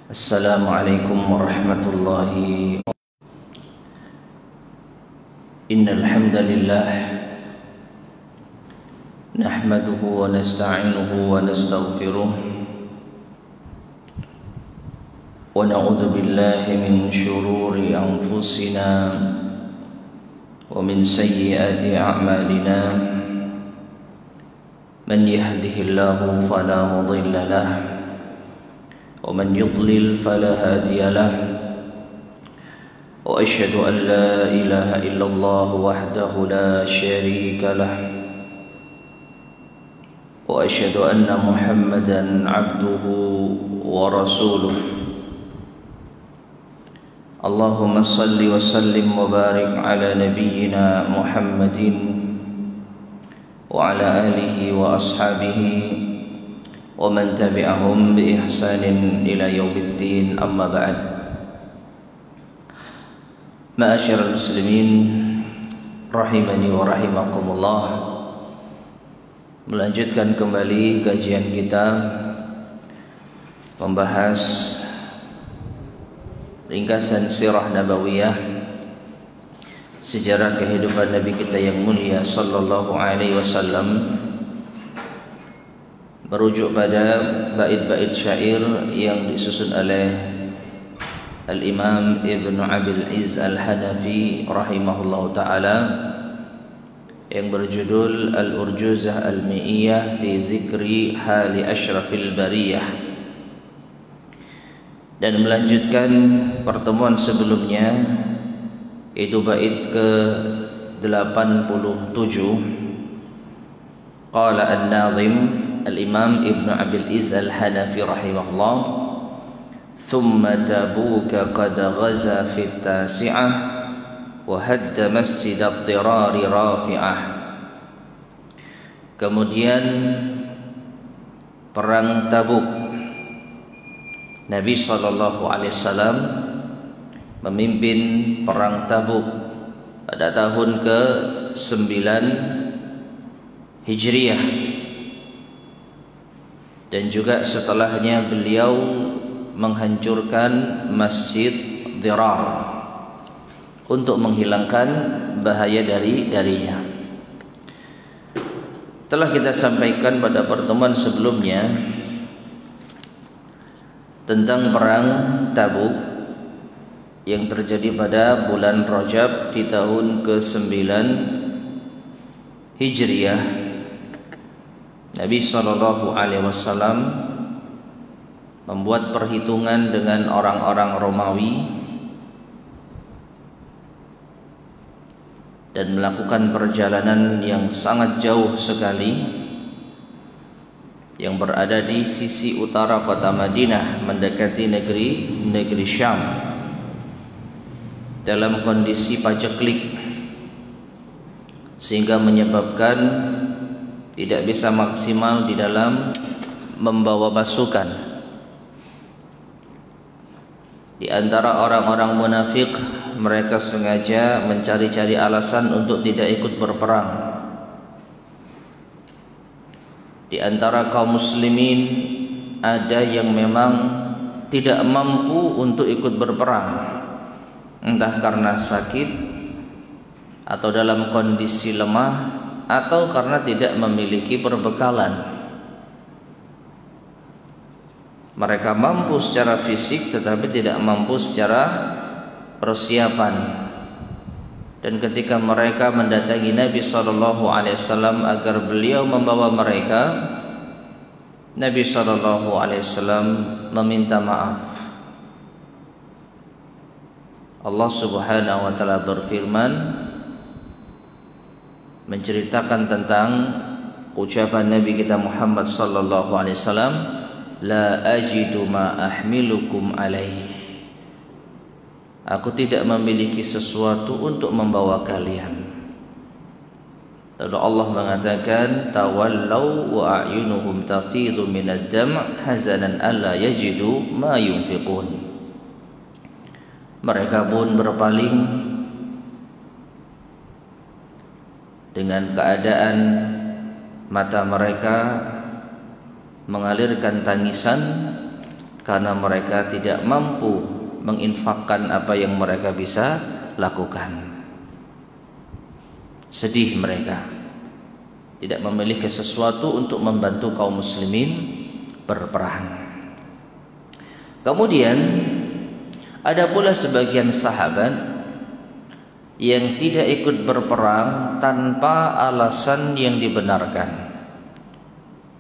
Assalamualaikum warahmatullahi wabarakatuh. Innal hamdalillah nahmaduhu wa nasta'inuhu wa nastaghfiruh wa na'udzu billahi min shururi anfusina wa min sayyiati a'malina. Man yahdihillahu fala mudilla lahu ومن يضلل فلا هادي له وأشهد أن لا إله إلا الله وحده لا شريك له وأشهد أن محمدا عبده ورسوله. اللهم صل وسلم وبارك على نبينا محمد وعلى آله وأصحابه ومن تبعهم بإحسان إلى يوم الدين. أما بعد. Ma'asyiral muslimin rahimani wa rahimakumullah, melanjutkan kembali kajian kita membahas ringkasan sirah nabawiyah, sejarah kehidupan Nabi kita yang mulia sallallahu alaihi wasallam, merujuk pada bait-bait syair yang disusun oleh Al-Imam Ibnu Abil Izz Al-Hanafi rahimahullahu ta'ala yang berjudul Al-Urjuzah Al-Mi'iyah fi Zikri Hali Ashrafil Bariyah, dan melanjutkan pertemuan sebelumnya, itu bait ke-87. Qala An-Nazim Al-Imam Ibnu Abil Izz Al-Hanafi rahimahullah, thumma Tabuka qad ghaza fi at-tasi'ah wa hadda masjid ad-dirari rafi'ah. Kemudian perang Tabuk, Nabi sallallahu alaihi wasallam memimpin perang Tabuk pada tahun ke-9 Hijriah, dan juga setelahnya beliau menghancurkan Masjid Dirar untuk menghilangkan bahaya darinya. Telah kita sampaikan pada pertemuan sebelumnya tentang perang Tabuk yang terjadi pada bulan Rajab di tahun ke-9 Hijriah. Nabi sallallahu alaihi wasallam membuat perhitungan dengan orang-orang Romawi dan melakukan perjalanan yang sangat jauh sekali, yang berada di sisi utara kota Madinah, mendekati negeri Syam, dalam kondisi paceklik, sehingga menyebabkan tidak bisa maksimal di dalam membawa pasukan. Di antara orang-orang munafik, mereka sengaja mencari-cari alasan untuk tidak ikut berperang. Di antara kaum muslimin ada yang memang tidak mampu untuk ikut berperang, entah karena sakit atau dalam kondisi lemah, atau karena tidak memiliki perbekalan. Mereka mampu secara fisik tetapi tidak mampu secara persiapan. Dan ketika mereka mendatangi Nabi sallallahu alaihi wasallam agar beliau membawa mereka, Nabi sallallahu alaihi wasallam meminta maaf. Allah Subhanahu wa taala berfirman, menceritakan tentang ucapan Nabi kita Muhammad sallallahu alaihi wasallam, la ajidu ma ahmilukum alaih, aku tidak memiliki sesuatu untuk membawa kalian. Lalu Allah mengatakan, tawallau wa a'yunuhum tafidhu minad dam' hazanan alla yajidu ma yunfiqun. Mereka pun berpaling dengan keadaan mata mereka mengalirkan tangisan karena mereka tidak mampu menginfakkan apa yang mereka bisa lakukan. Sedih mereka, tidak memiliki sesuatu untuk membantu kaum muslimin berperang. Kemudian ada pula sebagian sahabat yang tidak ikut berperang tanpa alasan yang dibenarkan.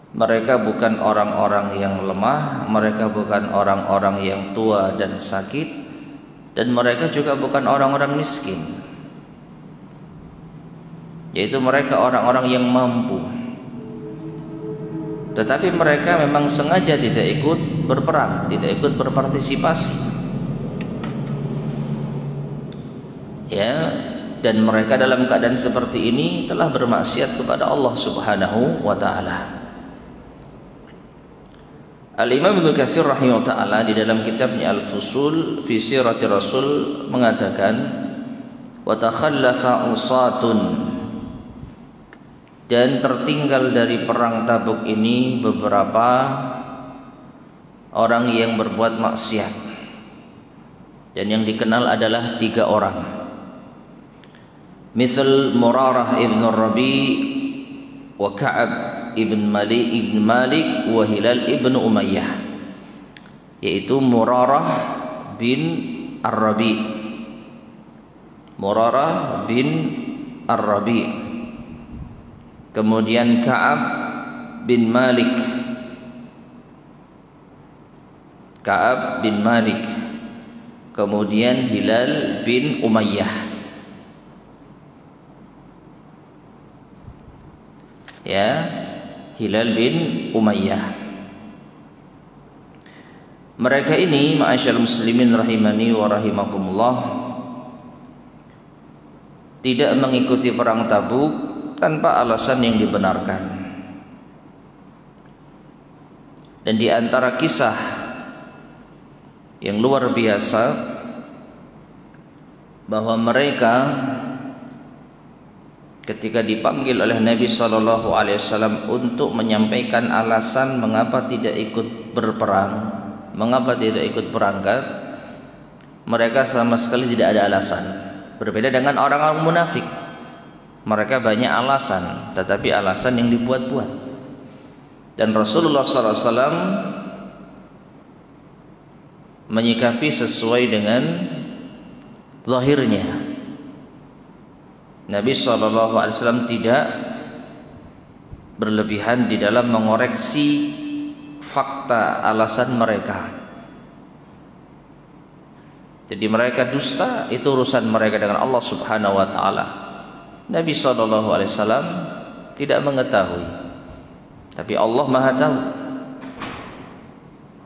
Mereka bukan orang-orang yang lemah, mereka bukan orang-orang yang tua dan sakit, dan mereka juga bukan orang-orang miskin, yaitu mereka orang-orang yang mampu. Tetapi mereka memang sengaja tidak ikut berperang, tidak ikut berpartisipasi, ya, dan mereka dalam keadaan seperti ini telah bermaksiat kepada Allah Subhanahu wa taala. Al-Imam Ibnu Katsir rahimahullah taala di dalam kitabnya Al-Fusul fi Sirati Rasul mengatakan, wa takhallafa usatun, dan tertinggal dari perang Tabuk ini beberapa orang yang berbuat maksiat, dan yang dikenal adalah 3 orang. Misal Murarah ibn Rabi wa Ka'ab ibn Malik wa Hilal ibn Umayyah, yaitu Murarah bin Ar-Rabi, Murarah bin Ar-Rabi, kemudian Ka'ab bin Malik, Ka'ab bin Malik, kemudian Hilal bin Umayyah. Ya, Hilal bin Umayyah. Mereka ini, ma'asyiral muslimin rahimani wa rahimakumullah, tidak mengikuti perang Tabuk tanpa alasan yang dibenarkan. Dan di antara kisah yang luar biasa bahwa mereka ketika dipanggil oleh Nabi SAW untuk menyampaikan alasan mengapa tidak ikut berperang, mengapa tidak ikut berangkat, mereka sama sekali tidak ada alasan. Berbeda dengan orang-orang munafik, mereka banyak alasan, tetapi alasan yang dibuat-buat. Dan Rasulullah SAW menyikapi sesuai dengan zahirnya. Nabi SAW tidak berlebihan di dalam mengoreksi fakta alasan mereka. Jadi mereka dusta, itu urusan mereka dengan Allah Subhanahu wa taala. Nabi SAW tidak mengetahui, tapi Allah Maha tahu.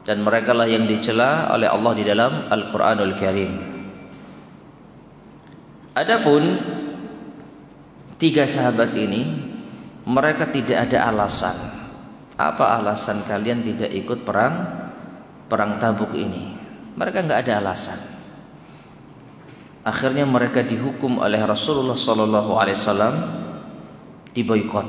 Dan merekalah yang dicela oleh Allah di dalam Al-Qur'anul Karim. Adapun 3 sahabat ini, mereka tidak ada alasan. Apa alasan kalian tidak ikut perang Tabuk ini? Mereka nggak ada alasan. Akhirnya mereka dihukum oleh Rasulullah SAW, diboikot.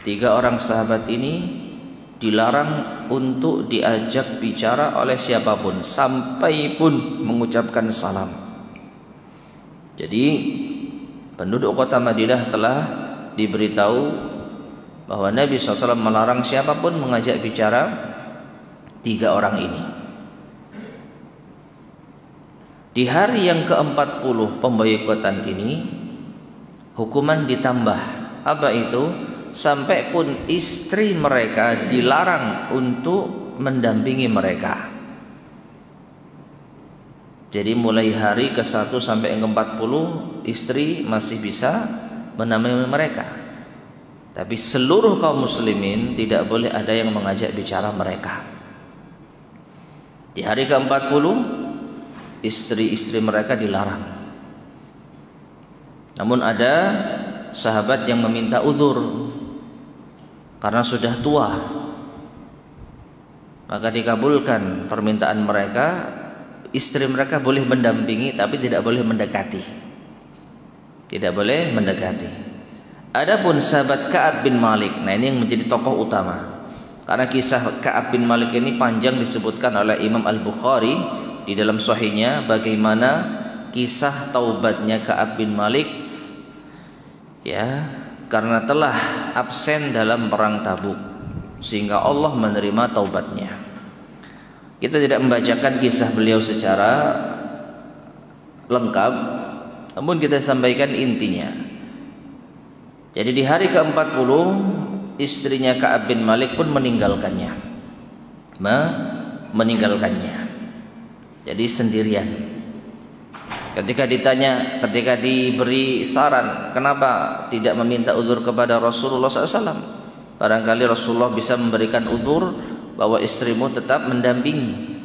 3 orang sahabat ini dilarang untuk diajak bicara oleh siapapun, sampai pun mengucapkan salam. Jadi penduduk kota Madinah telah diberitahu bahwa Nabi SAW melarang siapapun mengajak bicara 3 orang ini. Di hari yang ke-40 pemboikotan ini, hukuman ditambah. Apa itu? Sampai pun istri mereka dilarang untuk mendampingi mereka. Jadi mulai hari ke-1 sampai yang ke-40 istri masih bisa menemani mereka, tapi seluruh kaum muslimin tidak boleh ada yang mengajak bicara mereka. Di hari ke-40 istri-istri mereka dilarang. Namun ada sahabat yang meminta uzur karena sudah tua, maka dikabulkan permintaan mereka. Istri mereka boleh mendampingi tapi tidak boleh mendekati. Tidak boleh mendekati. Adapun sahabat Ka'ab bin Malik, nah ini yang menjadi tokoh utama. Karena kisah Ka'ab bin Malik ini panjang, disebutkan oleh Imam Al-Bukhari di dalam sahihnya bagaimana kisah taubatnya Ka'ab bin Malik, ya, karena telah absen dalam perang Tabuk sehingga Allah menerima taubatnya. Kita tidak membacakan kisah beliau secara lengkap, namun kita sampaikan intinya. Jadi di hari ke-40 istrinya Ka'ab bin Malik pun meninggalkannya. Jadi sendirian. Ketika diberi saran, kenapa tidak meminta uzur kepada Rasulullah SAW? Barangkali Rasulullah bisa memberikan uzur bahwa istrimu tetap mendampingi.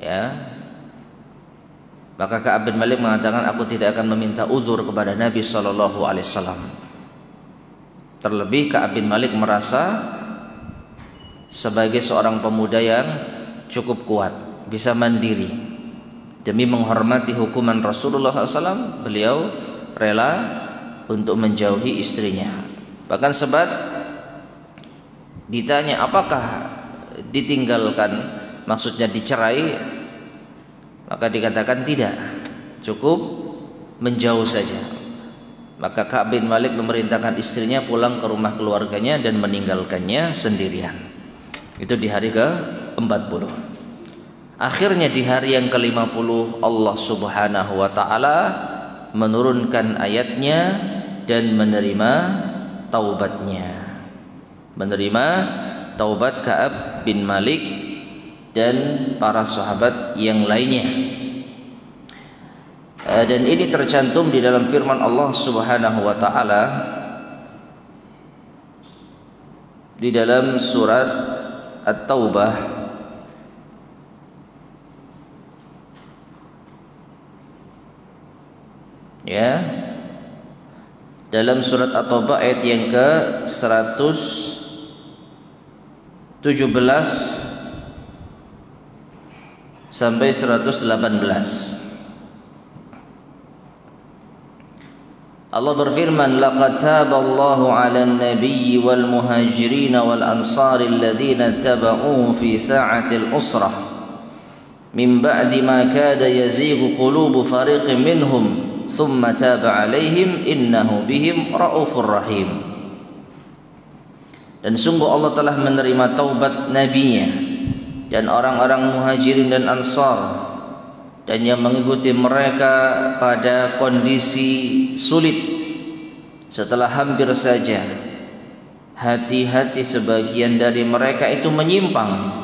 Ya. Maka Ka'ab bin Malik mengatakan, aku tidak akan meminta uzur kepada Nabi SAW. Terlebih Ka'ab bin Malik merasa sebagai seorang pemuda yang cukup kuat, bisa mandiri. Demi menghormati hukuman Rasulullah SAW, beliau rela untuk menjauhi istrinya. Bahkan sempat ditanya apakah ditinggalkan, maksudnya dicerai, maka dikatakan tidak, cukup menjauh saja. Maka Ka'ab bin Malik memerintahkan istrinya pulang ke rumah keluarganya dan meninggalkannya sendirian. Itu di hari ke-40. Akhirnya di hari yang ke-50 Allah Subhanahu wa taala menurunkan ayatnya dan menerima taubatnya. Menerima taubat Ka'ab bin Malik dan para sahabat yang lainnya. Dan ini tercantum di dalam firman Allah Subhanahu wa taala di dalam surat At-Taubah ya, dalam surat At-Taubah ayat yang ke-117 sampai 118. Allah berfirman, laqad taballahu 'alan nabiyyi wal muhajirin wal ansari alladhina tabauhu fi sa'atil usrah min ba'di ma kada yazighu qulubu fariqin minhum thumma taba 'alaihim innahu bihim raufur rahim. Dan sungguh Allah telah menerima taubat nabinya dan orang-orang muhajirin dan ansar dan yang mengikuti mereka pada kondisi sulit setelah hampir saja hati-hati sebagian dari mereka itu menyimpang.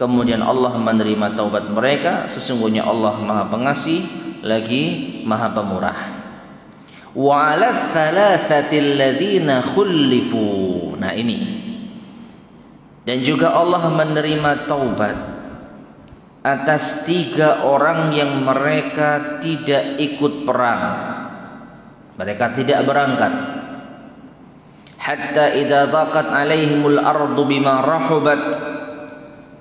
Kemudian Allah menerima taubat mereka. Sesungguhnya Allah Maha Pengasih lagi Maha Pemurah. Wa 'ala tsalatsatil ladzina khulifu. Nah ini. Dan juga Allah menerima taubat atas 3 orang yang mereka tidak ikut perang. Mereka tidak berangkat. Hatta idza dhaqat 'alaihimul ardu bima rahubat,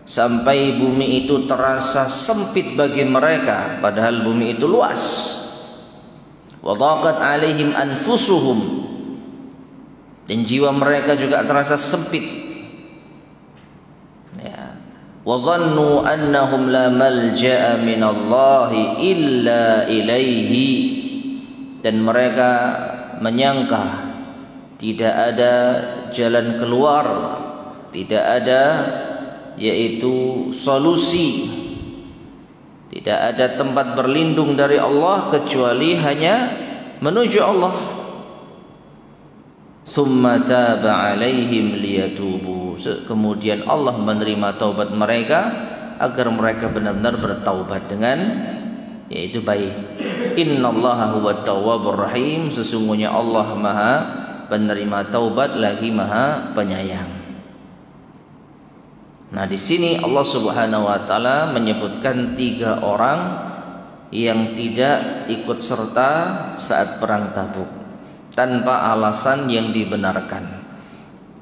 sampai bumi itu terasa sempit bagi mereka padahal bumi itu luas. Wa dhaqat 'alaihim anfusuhum, dan jiwa mereka juga terasa sempit. Wa dhannu annahum la malja'a minallahi illa ilaihi, dan mereka menyangka tidak ada jalan keluar, tidak ada yaitu solusi, tidak ada tempat berlindung dari Allah kecuali hanya menuju Allah. Tsumma taba 'alaihim liyatubu, kemudian Allah menerima taubat mereka agar mereka benar-benar bertaubat dengan yaitu baik. Innallaha huwat tawwabur rahim, sesungguhnya Allah Maha penerima taubat lagi Maha penyayang. Nah, di sini Allah Subhanahu wa taala menyebutkan 3 orang yang tidak ikut serta saat perang Tabuk tanpa alasan yang dibenarkan.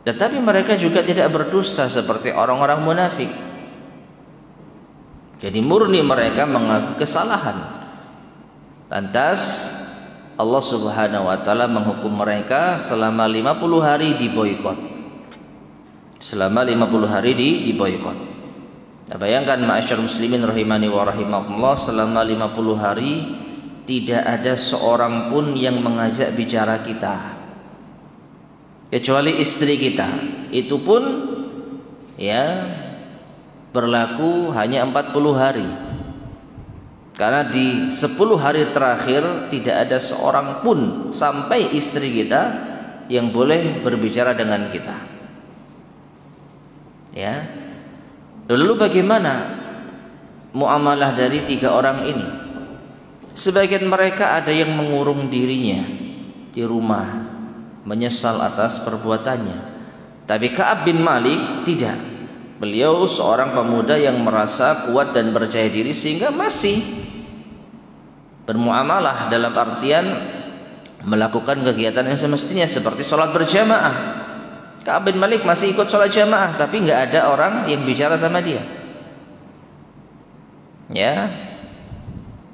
Tetapi mereka juga tidak berdusta seperti orang-orang munafik. Jadi murni mereka mengaku kesalahan. Lantas Allah Subhanahu wa taala menghukum mereka selama 50 hari diboikot. selama 50 hari diboikot. Nah, bayangkan ma'asyar muslimin rahimani wa rahimakumullah, selama 50 hari tidak ada seorang pun yang mengajak bicara kita kecuali istri kita. Itu pun ya berlaku hanya 40 hari. Karena di 10 hari terakhir tidak ada seorang pun sampai istri kita yang boleh berbicara dengan kita. Ya. Lalu bagaimana muamalah dari 3 orang ini? Sebagian mereka ada yang mengurung dirinya di rumah, menyesal atas perbuatannya. Tapi Ka'ab bin Malik tidak. Beliau seorang pemuda yang merasa kuat dan percaya diri sehingga masih bermuamalah, dalam artian melakukan kegiatan yang semestinya seperti sholat berjamaah. Ka'ab bin Malik masih ikut sholat jamaah, tapi nggak ada orang yang bicara sama dia. Ya,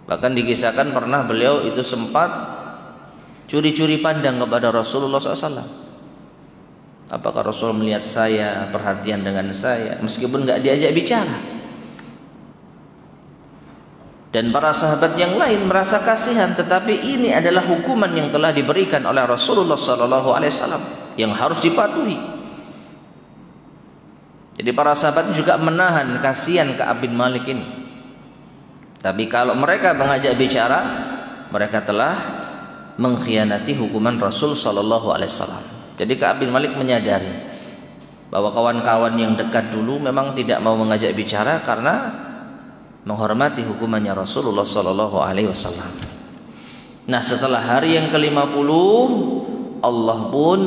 bahkan dikisahkan pernah beliau itu sempat curi-curi pandang kepada Rasulullah SAW. Apakah Rasul melihat saya, perhatian dengan saya, meskipun nggak diajak bicara. Dan para sahabat yang lain merasa kasihan, tetapi ini adalah hukuman yang telah diberikan oleh Rasulullah SAW yang harus dipatuhi. Jadi para sahabat juga menahan kasihan Ka'ab bin Malik ini. Tapi kalau mereka mengajak bicara, mereka telah mengkhianati hukuman Rasul SAW. Jadi Ka'ab bin Malik menyadari bahwa kawan-kawan yang dekat dulu memang tidak mau mengajak bicara karena menghormati hukumannya Rasulullah SAW. Nah, setelah hari yang ke-50, Allah pun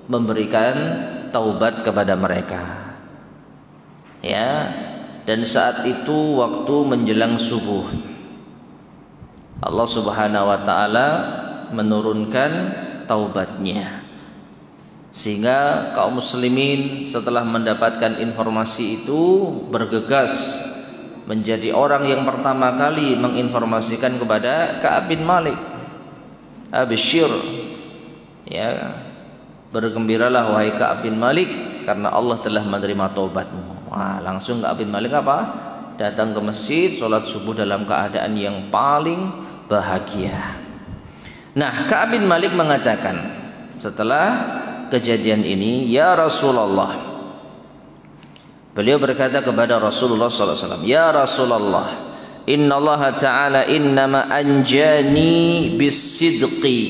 memberikan taubat kepada mereka. Ya, dan saat itu waktu menjelang subuh, Allah Subhanahu wa taala menurunkan taubatnya. Sehingga kaum muslimin setelah mendapatkan informasi itu bergegas menjadi orang yang pertama kali menginformasikan kepada Ka'ab bin Malik. Abisyir, ya, bergembiralah wahai Ka'ab bin Malik karena Allah telah menerima taubatmu. Wah, langsung Ka'ab bin Malik apa? Datang ke masjid, sholat subuh dalam keadaan yang paling bahagia. Nah, Ka'ab bin Malik mengatakan setelah kejadian ini, ya Rasulullah, beliau berkata kepada Rasulullah SAW, ya Rasulullah, inna Allah Ta'ala innama anjani bisidqi.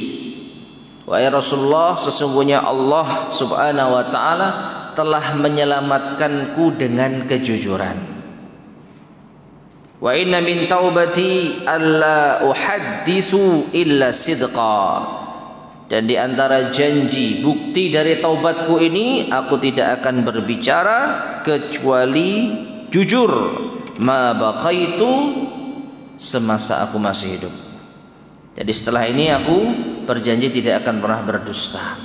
Wahai Rasulullah, sesungguhnya Allah Subhanahu wa Ta'ala telah menyelamatkanku dengan kejujuran. Wa inna min taubati alla uhaddisu illa sidqa. Dan di antara janji bukti dari taubatku ini, aku tidak akan berbicara kecuali jujur, ma baqaitu, semasa aku masih hidup. Jadi setelah ini aku berjanji tidak akan pernah berdusta.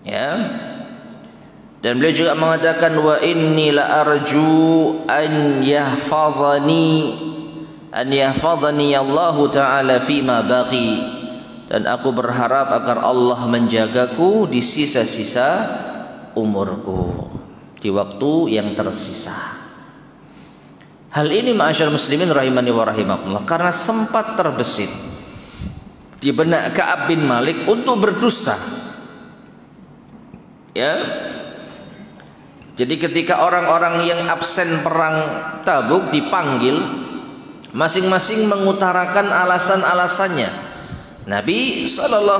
Ya. Dan beliau juga mengatakan, wa inni la arju an yahfadhani Allah Ta'ala fima baqi. Dan aku berharap agar Allah menjagaku di sisa-sisa umurku, di waktu yang tersisa. Hal ini ma'asyar muslimin rahimani wa rahimakumullah, karena sempat terbesit di benak Ka'ab bin Malik untuk berdusta. Ya. Jadi ketika orang-orang yang absen perang Tabuk dipanggil, masing-masing mengutarakan alasan-alasannya. Nabi SAW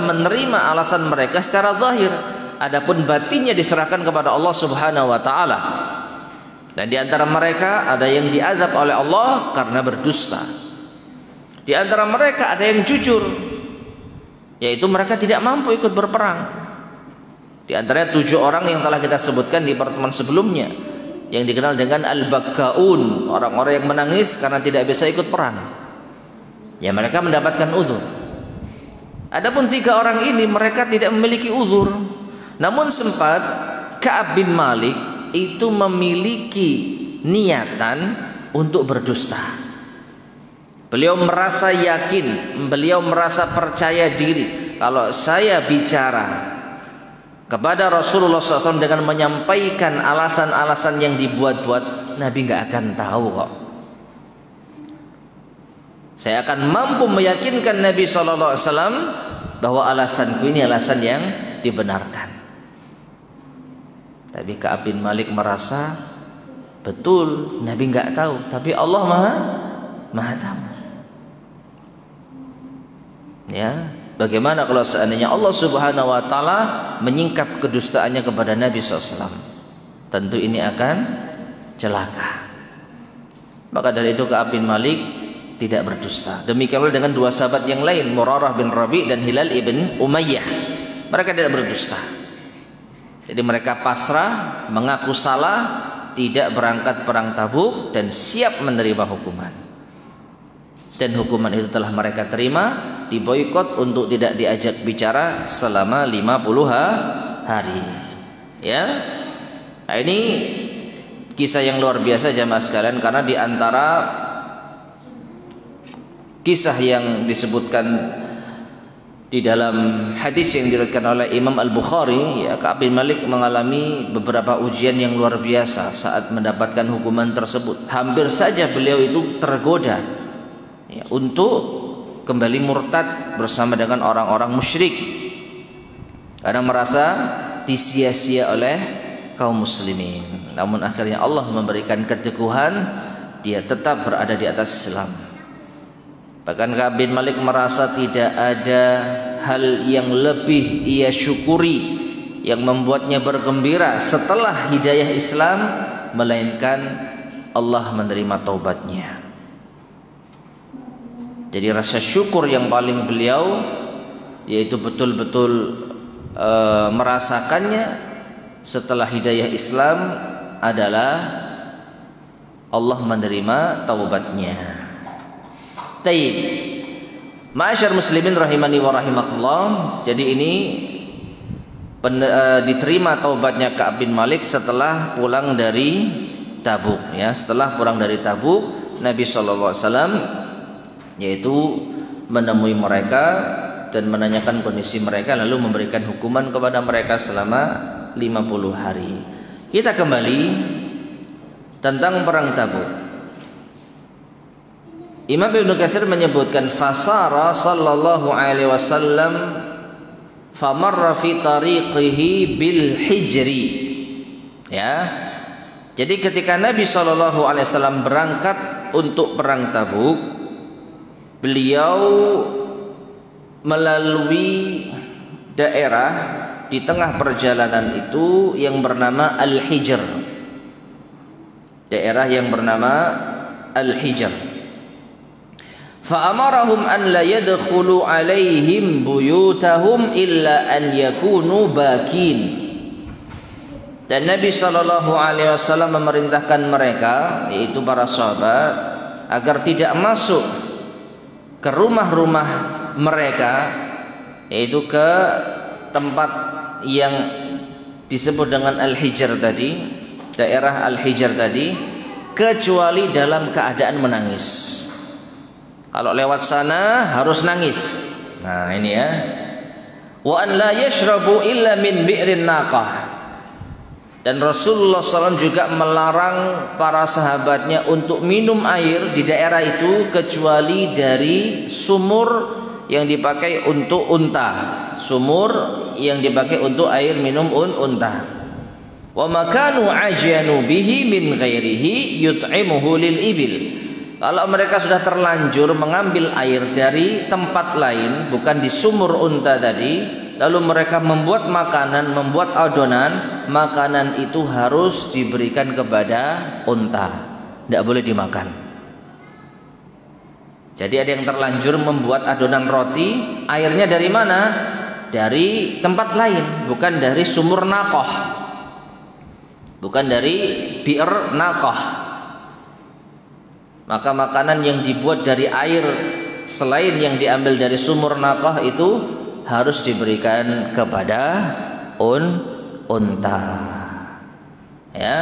menerima alasan mereka secara zahir, adapun batinnya diserahkan kepada Allah Subhanahu wa Ta'ala. Dan di antara mereka ada yang diazab oleh Allah karena berdusta. Di antara mereka ada yang jujur, yaitu mereka tidak mampu ikut berperang. Di antaranya 7 orang yang telah kita sebutkan di pertemuan sebelumnya, yang dikenal dengan al-bakkaun, orang-orang yang menangis karena tidak bisa ikut perang. Ya, mereka mendapatkan uzur. Adapun 3 orang ini mereka tidak memiliki uzur, namun sempat Ka'ab bin Malik itu memiliki niatan untuk berdusta. Beliau merasa yakin, beliau merasa percaya diri, kalau saya bicara kepada Rasulullah SAW dengan menyampaikan alasan-alasan yang dibuat-buat, Nabi nggak akan tahu kok. Saya akan mampu meyakinkan Nabi SAW bahwa alasanku ini alasan yang dibenarkan. Tapi Ka'ab bin Malik merasa betul Nabi nggak tahu, tapi Allah maha tahu. Ya, bagaimana kalau seandainya Allah Subhanahu wa taala menyingkap kedustaannya kepada Nabi SAW? Tentu ini akan celaka. Maka dari itu Ka'ab bin Malik tidak berdusta. Demikian pula dengan dua sahabat yang lain, Murarah bin Rabi' dan Hilal ibn Umayyah. Mereka tidak berdusta. Jadi mereka pasrah, mengaku salah, tidak berangkat perang Tabuk dan siap menerima hukuman. Dan hukuman itu telah mereka terima, diboikot untuk tidak diajak bicara selama 50 hari. Ya. Nah, ini kisah yang luar biasa jamaah sekalian, karena di antara kisah yang disebutkan di dalam hadis yang diriwayatkan oleh Imam Al-Bukhari, ya, Ka'ab bin Malik mengalami beberapa ujian yang luar biasa saat mendapatkan hukuman tersebut. Hampir saja beliau itu tergoda, ya, untuk kembali murtad bersama dengan orang-orang musyrik karena merasa disia-sia oleh kaum muslimin. Namun akhirnya Allah memberikan keteguhan, dia tetap berada di atas Islam. Bahkan Ka'ab bin Malik merasa tidak ada hal yang lebih ia syukuri, yang membuatnya bergembira setelah hidayah Islam, melainkan Allah menerima taubatnya. Jadi rasa syukur yang paling beliau yaitu betul-betul merasakannya setelah hidayah Islam adalah Allah menerima taubatnya. Taib, ma'asyar muslimin rahimani wa rahimakumullah. Jadi ini diterima taubatnya Ka'ab bin Malik setelah pulang dari Tabuk, ya. Setelah pulang dari Tabuk, Nabi SAW yaitu menemui mereka dan menanyakan kondisi mereka, lalu memberikan hukuman kepada mereka selama 50 hari. Kita kembali tentang perang Tabuk. Imam Ibnu Katsir menyebutkan fasara sallallahu alaihi wasallam famarra fi tariqihi bil hijri. Ya. Jadi ketika Nabi sallallahu alaihi wasallam berangkat untuk perang Tabuk, beliau melalui daerah di tengah perjalanan itu yang bernama Al-Hijr. Daerah yang bernama Al-Hijr. Fa'amarahum an la yadkhulu alaihim buyutahum illa an yakunu bakin. Dan Nabi sallallahu alaihi wasallam memerintahkan mereka, yaitu para sahabat, agar tidak masuk ke rumah-rumah mereka, yaitu ke tempat yang disebut dengan Al-Hijr tadi, daerah Al-Hijr tadi, kecuali dalam keadaan menangis. Kalau lewat sana harus nangis. Nah ini ya. Wa an la yashrabu illa min bi'rin naqah. Dan Rasulullah SAW juga melarang para sahabatnya untuk minum air di daerah itu kecuali dari sumur yang dipakai untuk unta. Sumur yang dipakai untuk air minum unta. Wa makanu ajanu bihi min ghairihi yut'imuhu lil ibil. Kalau mereka sudah terlanjur mengambil air dari tempat lain, bukan di sumur unta tadi, lalu mereka membuat makanan, membuat adonan, makanan itu harus diberikan kepada unta, tidak boleh dimakan. Jadi ada yang terlanjur membuat adonan roti, airnya dari mana? Dari tempat lain, bukan dari sumur naqah, bukan dari bi'r naqah. Maka makanan yang dibuat dari air selain yang diambil dari sumur naqah itu harus diberikan kepada unta. Ya.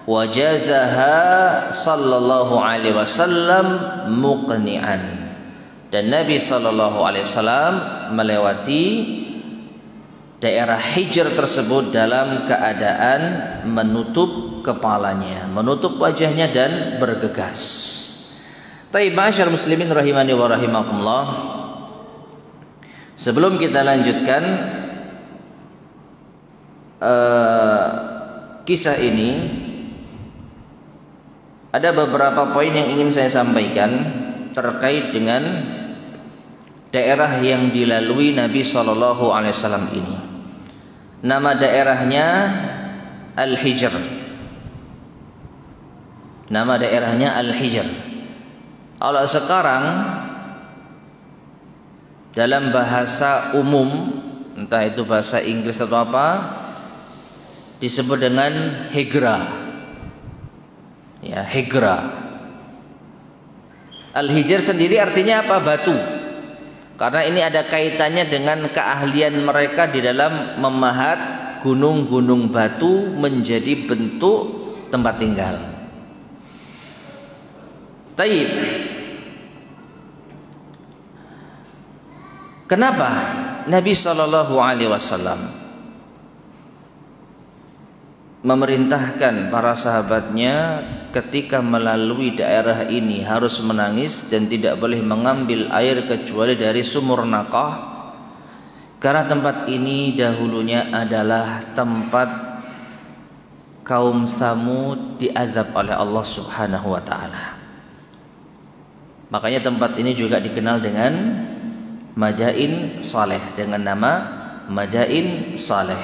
Wajazaha sallallahu alaihi wasallam muqni'an. Dan Nabi sallallahu alaihi wasallam melewati daerah Hijr tersebut dalam keadaan menutup kepalanya, menutup wajahnya dan bergegas. Taib ma'asyar muslimin rahimani wa rahimakumullah. Sebelum kita lanjutkan kisah ini, ada beberapa poin yang ingin saya sampaikan terkait dengan daerah yang dilalui Nabi SAW ini. Nama daerahnya Al-Hijr. Nama daerahnya Al-Hijr. Kalau sekarang dalam bahasa umum, entah itu bahasa Inggris atau apa, disebut dengan Hegra. Ya, Hegra. Al-Hijr sendiri artinya apa? Batu. Karena ini ada kaitannya dengan keahlian mereka di dalam memahat gunung-gunung batu menjadi bentuk tempat tinggal. Taib. Kenapa Nabi SAW memerintahkan para sahabatnya ketika melalui daerah ini harus menangis dan tidak boleh mengambil air kecuali dari sumur Naqah? Karena tempat ini dahulunya adalah tempat kaum Samud diazab oleh Allah Subhanahu wa taala. Makanya tempat ini juga dikenal dengan Madain Saleh, dengan nama Madain Saleh,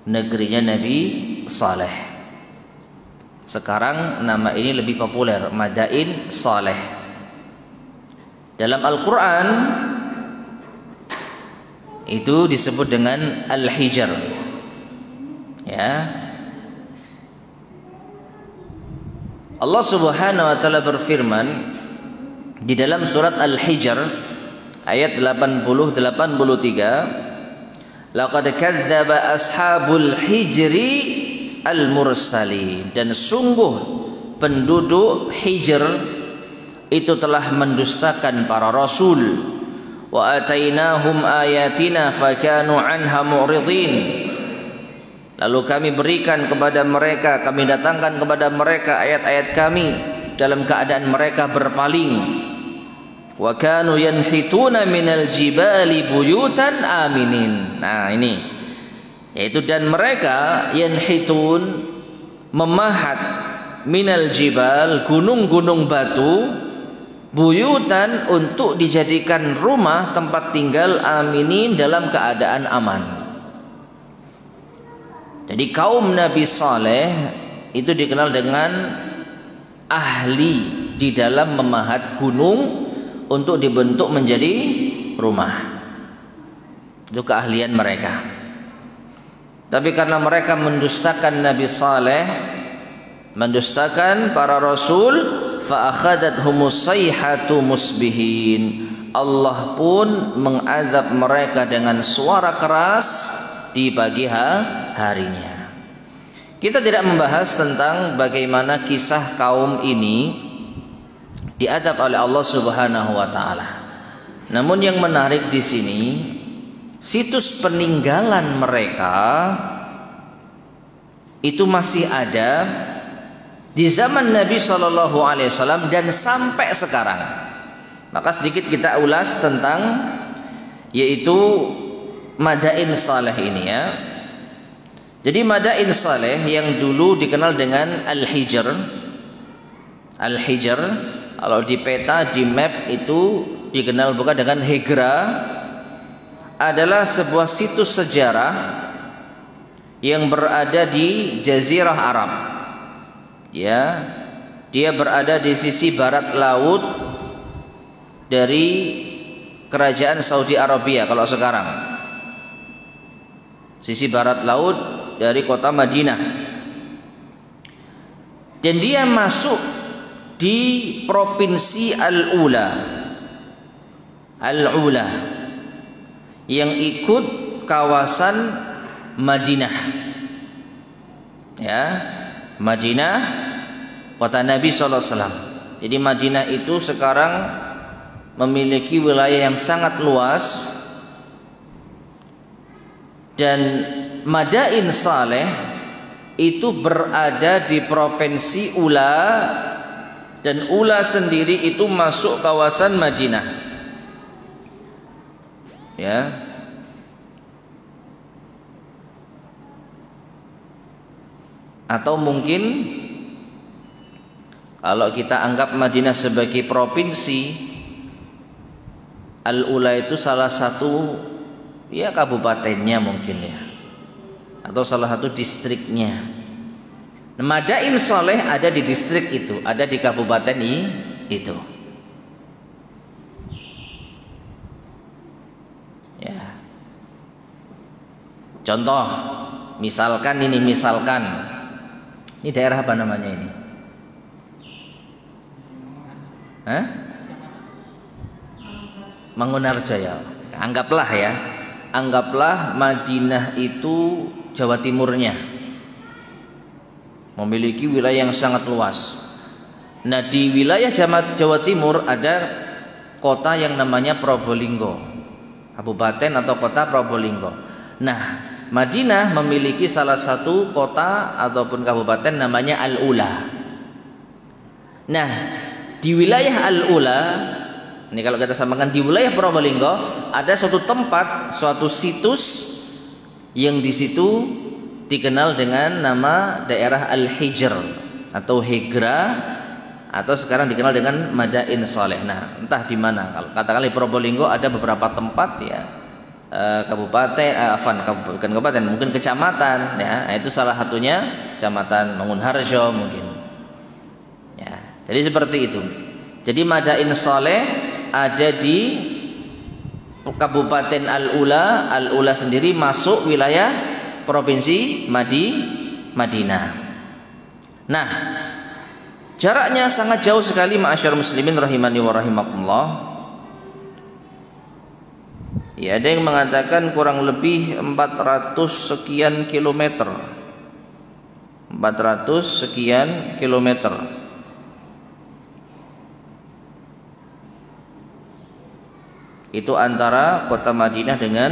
negerinya Nabi Saleh. Sekarang nama ini lebih populer, Madain Saleh. Dalam Al-Quran itu disebut dengan Al-Hijr. Ya, Allah Subhanahu wa taala berfirman di dalam surat Al-Hijr ayat 80-83, laqad kadzdzaba ashabul hijri al-mursalin, dan sungguh penduduk Hijr itu telah mendustakan para rasul. Wa atainahum ayatina fakanu anha mu'ridin, lalu kami berikan kepada mereka, kami datangkan kepada mereka ayat-ayat kami dalam keadaan mereka berpaling. Wa kanu yanhituna minal jibali buyutan aminin. Nah ini, yaitu dan mereka yanhitun, memahat, minal jibal, gunung-gunung batu, buyutan, untuk dijadikan rumah tempat tinggal, aminin, dalam keadaan aman. Jadi kaum Nabi Saleh itu dikenal dengan ahli di dalam memahat gunung untuk dibentuk menjadi rumah. Itu keahlian mereka. Tapi karena mereka mendustakan Nabi Saleh, mendustakan para rasul, fa akhadathhumus sayhatu musbihin, Allah pun mengazab mereka dengan suara keras di pagi harinya. Kita tidak membahas tentang bagaimana kisah kaum ini diadab oleh Allah Subhanahu wa taala. Namun yang menarik di sini, situs peninggalan mereka itu masih ada di zaman Nabi SAW dan sampai sekarang. Maka sedikit kita ulas tentang yaitu Madain Saleh ini ya. Jadi Madain Saleh yang dulu dikenal dengan Al-Hijr. Al-Hijr kalau di peta, di map itu dikenal bukan dengan Hegra, adalah sebuah situs sejarah yang berada di Jazirah Arab. Ya, dia berada di sisi barat laut dari kerajaan Saudi Arabia kalau sekarang. Sisi barat laut dari kota Madinah. Dan dia masuk di provinsi Al-Ula. Al-Ula yang ikut kawasan Madinah. Ya, Madinah kota Nabi SAW. Jadi Madinah itu sekarang memiliki wilayah yang sangat luas Dan Madain Saleh itu berada di provinsi Ula, dan Ula sendiri itu masuk kawasan Madinah. Ya. Atau mungkin kalau kita anggap Madinah sebagai provinsi, Al-Ula itu salah satu ya kabupatennya mungkin ya, atau salah satu distriknya. Madain Saleh ada di distrik itu, ada di kabupaten itu. Ya. Contoh, misalkan ini daerah apa namanya ini? Hah? Mangunarjo ya. Anggaplah Madinah itu Jawa Timurnya, memiliki wilayah yang sangat luas. Nah, di wilayah Jawa Timur ada kota yang namanya Probolinggo, kabupaten atau kota Probolinggo. Nah, Madinah memiliki salah satu kota ataupun kabupaten namanya Al-Ula. Nah, di wilayah Al-Ula ini kalau kita samakan di wilayah Probolinggo, ada suatu tempat, suatu situs yang di situ dikenal dengan nama daerah Al-Hijr atau Hegra, atau sekarang dikenal dengan Madain Saleh. Nah, entah di mana. Kalau katakan di Probolinggo ada beberapa tempat ya, bukan kabupaten, mungkin kecamatan ya. Itu salah satunya Kecamatan Mangunharjo mungkin. Ya, jadi seperti itu. Jadi Madain Saleh ada di Kabupaten Al-Ula. Al-Ula sendiri masuk wilayah provinsi Madinah. Nah, jaraknya sangat jauh sekali ma'asyar muslimin rahimani wa rahimakumullah. Ya, ada yang mengatakan kurang lebih 400 sekian kilometer. 400 sekian kilometer. Itu antara kota Madinah dengan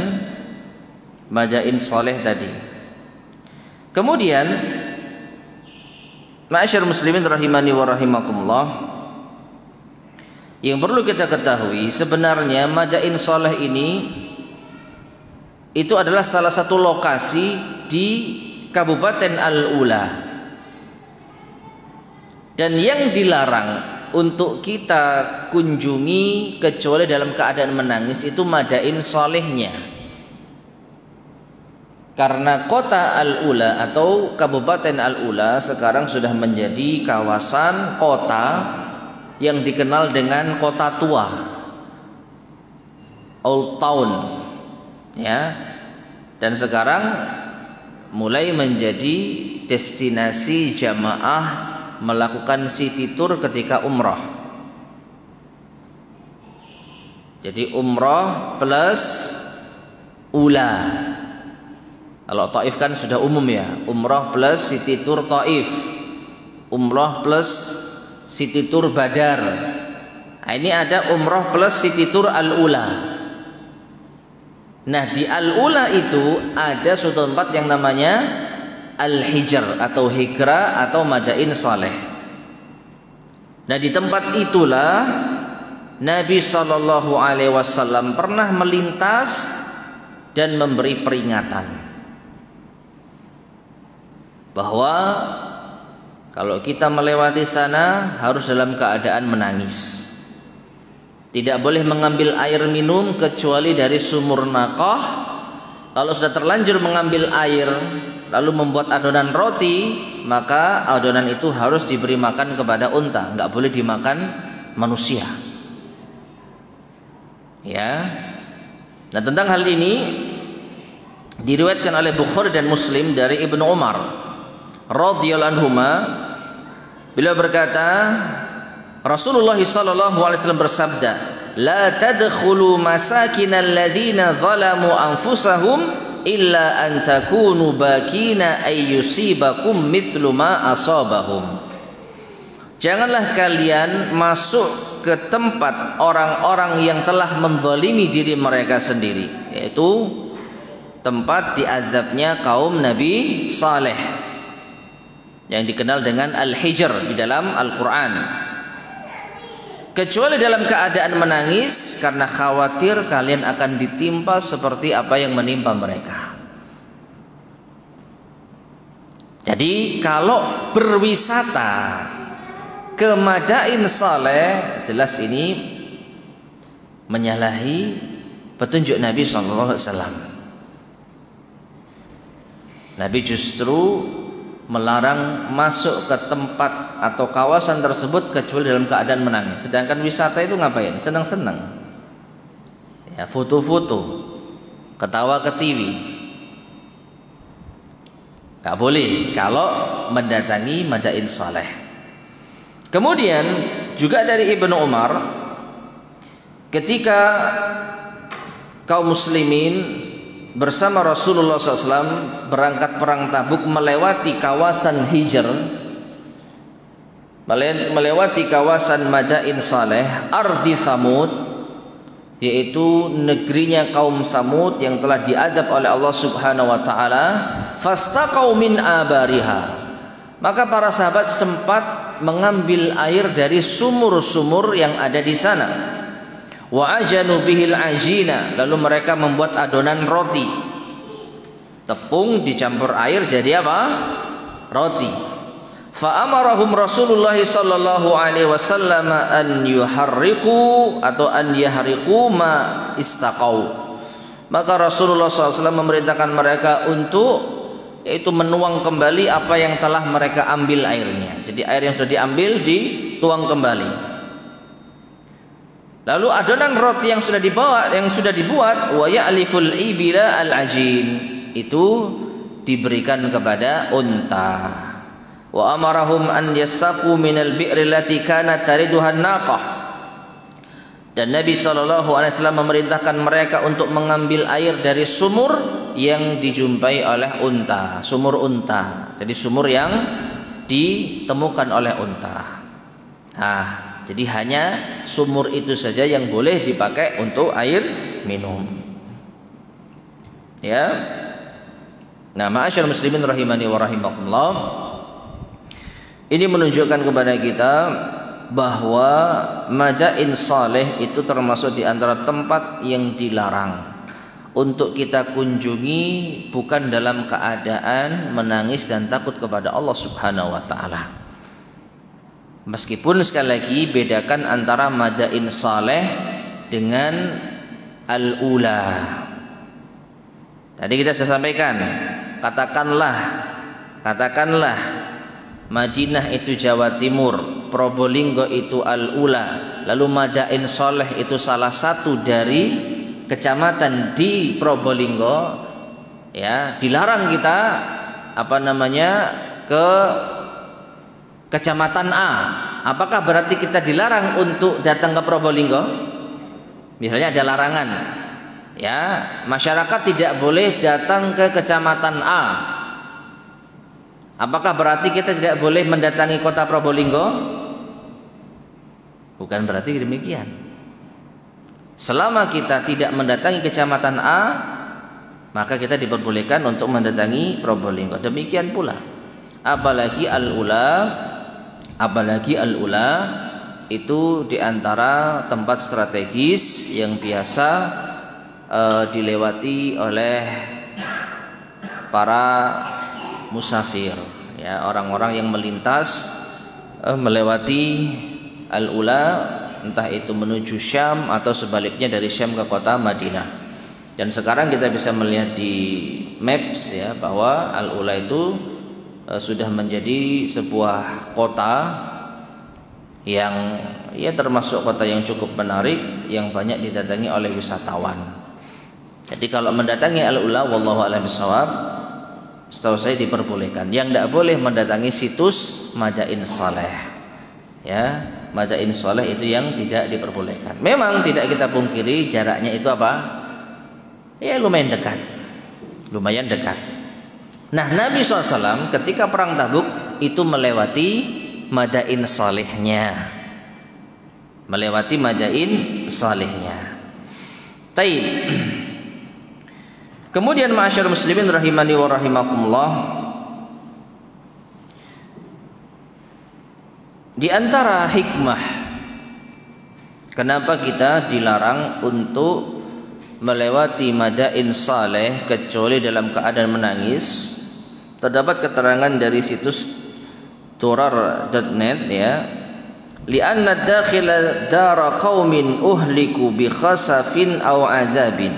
Madain Saleh tadi. Kemudian ma'asyar muslimin rahimani wa rahimakumullah, yang perlu kita ketahui sebenarnya Madain Saleh ini itu adalah salah satu lokasi di Kabupaten Al-Ula. Dan yang dilarang untuk kita kunjungi kecuali dalam keadaan menangis itu Madain Salehnya. Karena kota Al-Ula atau Kabupaten Al-Ula sekarang sudah menjadi kawasan kota yang dikenal dengan kota tua, Old Town ya. Dan sekarang mulai menjadi destinasi jamaah melakukan city tour ketika umrah. Jadi umrah plus Ula. Kalau Taif kan sudah umum ya, umrah plus city tour Taif, umrah plus city tour Badar. Nah, ini ada umrah plus city tour Al-Ula. Nah, di Al-Ula itu ada suatu tempat yang namanya Al-Hijr atau Hegra atau Madain Saleh. Nah, di tempat itulah Nabi SAW pernah melintas dan memberi peringatan bahwa kalau kita melewati sana harus dalam keadaan menangis. Tidak boleh mengambil air minum kecuali dari sumur Naqah. Kalau sudah terlanjur mengambil air lalu membuat adonan roti, maka adonan itu harus diberi makan kepada unta, nggak boleh dimakan manusia. Ya. Nah, tentang hal ini diriwayatkan oleh Bukhari dan Muslim dari Ibnu Umar radhiyallahu anhuma, beliau berkata, Rasulullah sallallahu alaihi wasallam bersabda, "La tadkhulu masakinal ladzina zalamu anfusahum illa an takunu bakina ay yusibakum mithlu ma asabahum." Janganlah kalian masuk ke tempat orang-orang yang telah menzalimi diri mereka sendiri, yaitu tempat diazabnya kaum Nabi Saleh yang dikenal dengan Al-Hijr di dalam Al-Quran, kecuali dalam keadaan menangis karena khawatir kalian akan ditimpa seperti apa yang menimpa mereka. Jadi kalau berwisata ke Madain Saleh, jelas ini menyalahi petunjuk Nabi SAW. Nabi justru melarang masuk ke tempat atau kawasan tersebut kecuali dalam keadaan menangis. Sedangkan wisata itu ngapain? Senang-senang, ya, foto-foto, ketawa ketiwi. Gak boleh kalau mendatangi Madain Saleh. Kemudian juga dari Ibnu Umar, ketika kaum muslimin bersama Rasulullah SAW berangkat perang Tabuk melewati kawasan Hijr, melewati kawasan Madain Saleh, Ardi Thamud, yaitu negerinya kaum Thamud yang telah diazab oleh Allah Subhanahu wa taala, fastaqau min abariha. Maka para sahabat sempat mengambil air dari sumur-sumur yang ada di sana. Wa ajanu bihil ajina, lalu mereka membuat adonan roti. Tepung dicampur air jadi apa? Roti. Fa amarahum Rasulullah sallallahu alaihi wasallam an yuharriqu atau an yahriqu ma istaqau. Maka Rasulullah SAW memerintahkan mereka untuk yaitu menuang kembali apa yang telah mereka ambil airnya. Jadi air yang sudah diambil dituang kembali. Lalu adonan roti yang sudah dibuat wa ya'liful ibila al-ajin, itu diberikan kepada unta. Wa amarahum an yastaqu minal bi'ri allati kanat tariduha an-naqah. Dan Nabi SAW memerintahkan mereka untuk mengambil air dari sumur yang dijumpai oleh unta, sumur unta. Jadi sumur yang ditemukan oleh unta. Nah, jadi hanya sumur itu saja yang boleh dipakai untuk air minum. Ya. Nah, ma'asyar muslimin rahimani wa rahimakumullah. Ini menunjukkan kepada kita bahwa Madain Saleh itu termasuk di antara tempat yang dilarang untuk kita kunjungi bukan dalam keadaan menangis dan takut kepada Allah Subhanahu wa taala. Meskipun sekali lagi bedakan antara Madain Saleh dengan Al-Ula. Tadi kita sudah sampaikan, katakanlah Madinah itu Jawa Timur, Probolinggo itu Al-Ula, lalu Madain Saleh itu salah satu dari kecamatan di Probolinggo, ya, dilarang kita ke kecamatan A. Apakah berarti kita dilarang untuk datang ke Probolinggo? Misalnya ada larangan, ya, masyarakat tidak boleh datang ke kecamatan A. Apakah berarti kita tidak boleh mendatangi kota Probolinggo? Bukan berarti demikian. Selama kita tidak mendatangi kecamatan A, maka kita diperbolehkan untuk mendatangi Probolinggo. Demikian pula apalagi Al-Ula itu diantara tempat strategis yang biasa dilewati oleh para musafir, ya, orang-orang yang melintas melewati Al-Ula, entah itu menuju Syam atau sebaliknya dari Syam ke kota Madinah. Dan sekarang kita bisa melihat di maps, ya, bahwa Al-Ula itu sudah menjadi sebuah kota yang, ya, termasuk kota yang cukup menarik yang banyak didatangi oleh wisatawan. Jadi kalau mendatangi Al-Ula, wallahu a'lam bishawab, setahu saya diperbolehkan. Yang tidak boleh mendatangi situs Madain Saleh, ya, Madain Saleh itu yang tidak diperbolehkan. Memang tidak kita pungkiri jaraknya itu apa? Ya, lumayan dekat. Nah, Nabi SAW ketika perang Tabuk itu melewati Madain Salehnya. Taib. Kemudian ma'asyar muslimin rahimani wa rahimakumullah, di antara hikmah kenapa kita dilarang untuk melewati madain saleh kecuali dalam keadaan menangis, terdapat keterangan dari situs turar.net ya, li'anna dakhila dara qaumin uhliku bi khasafin aw adzabin,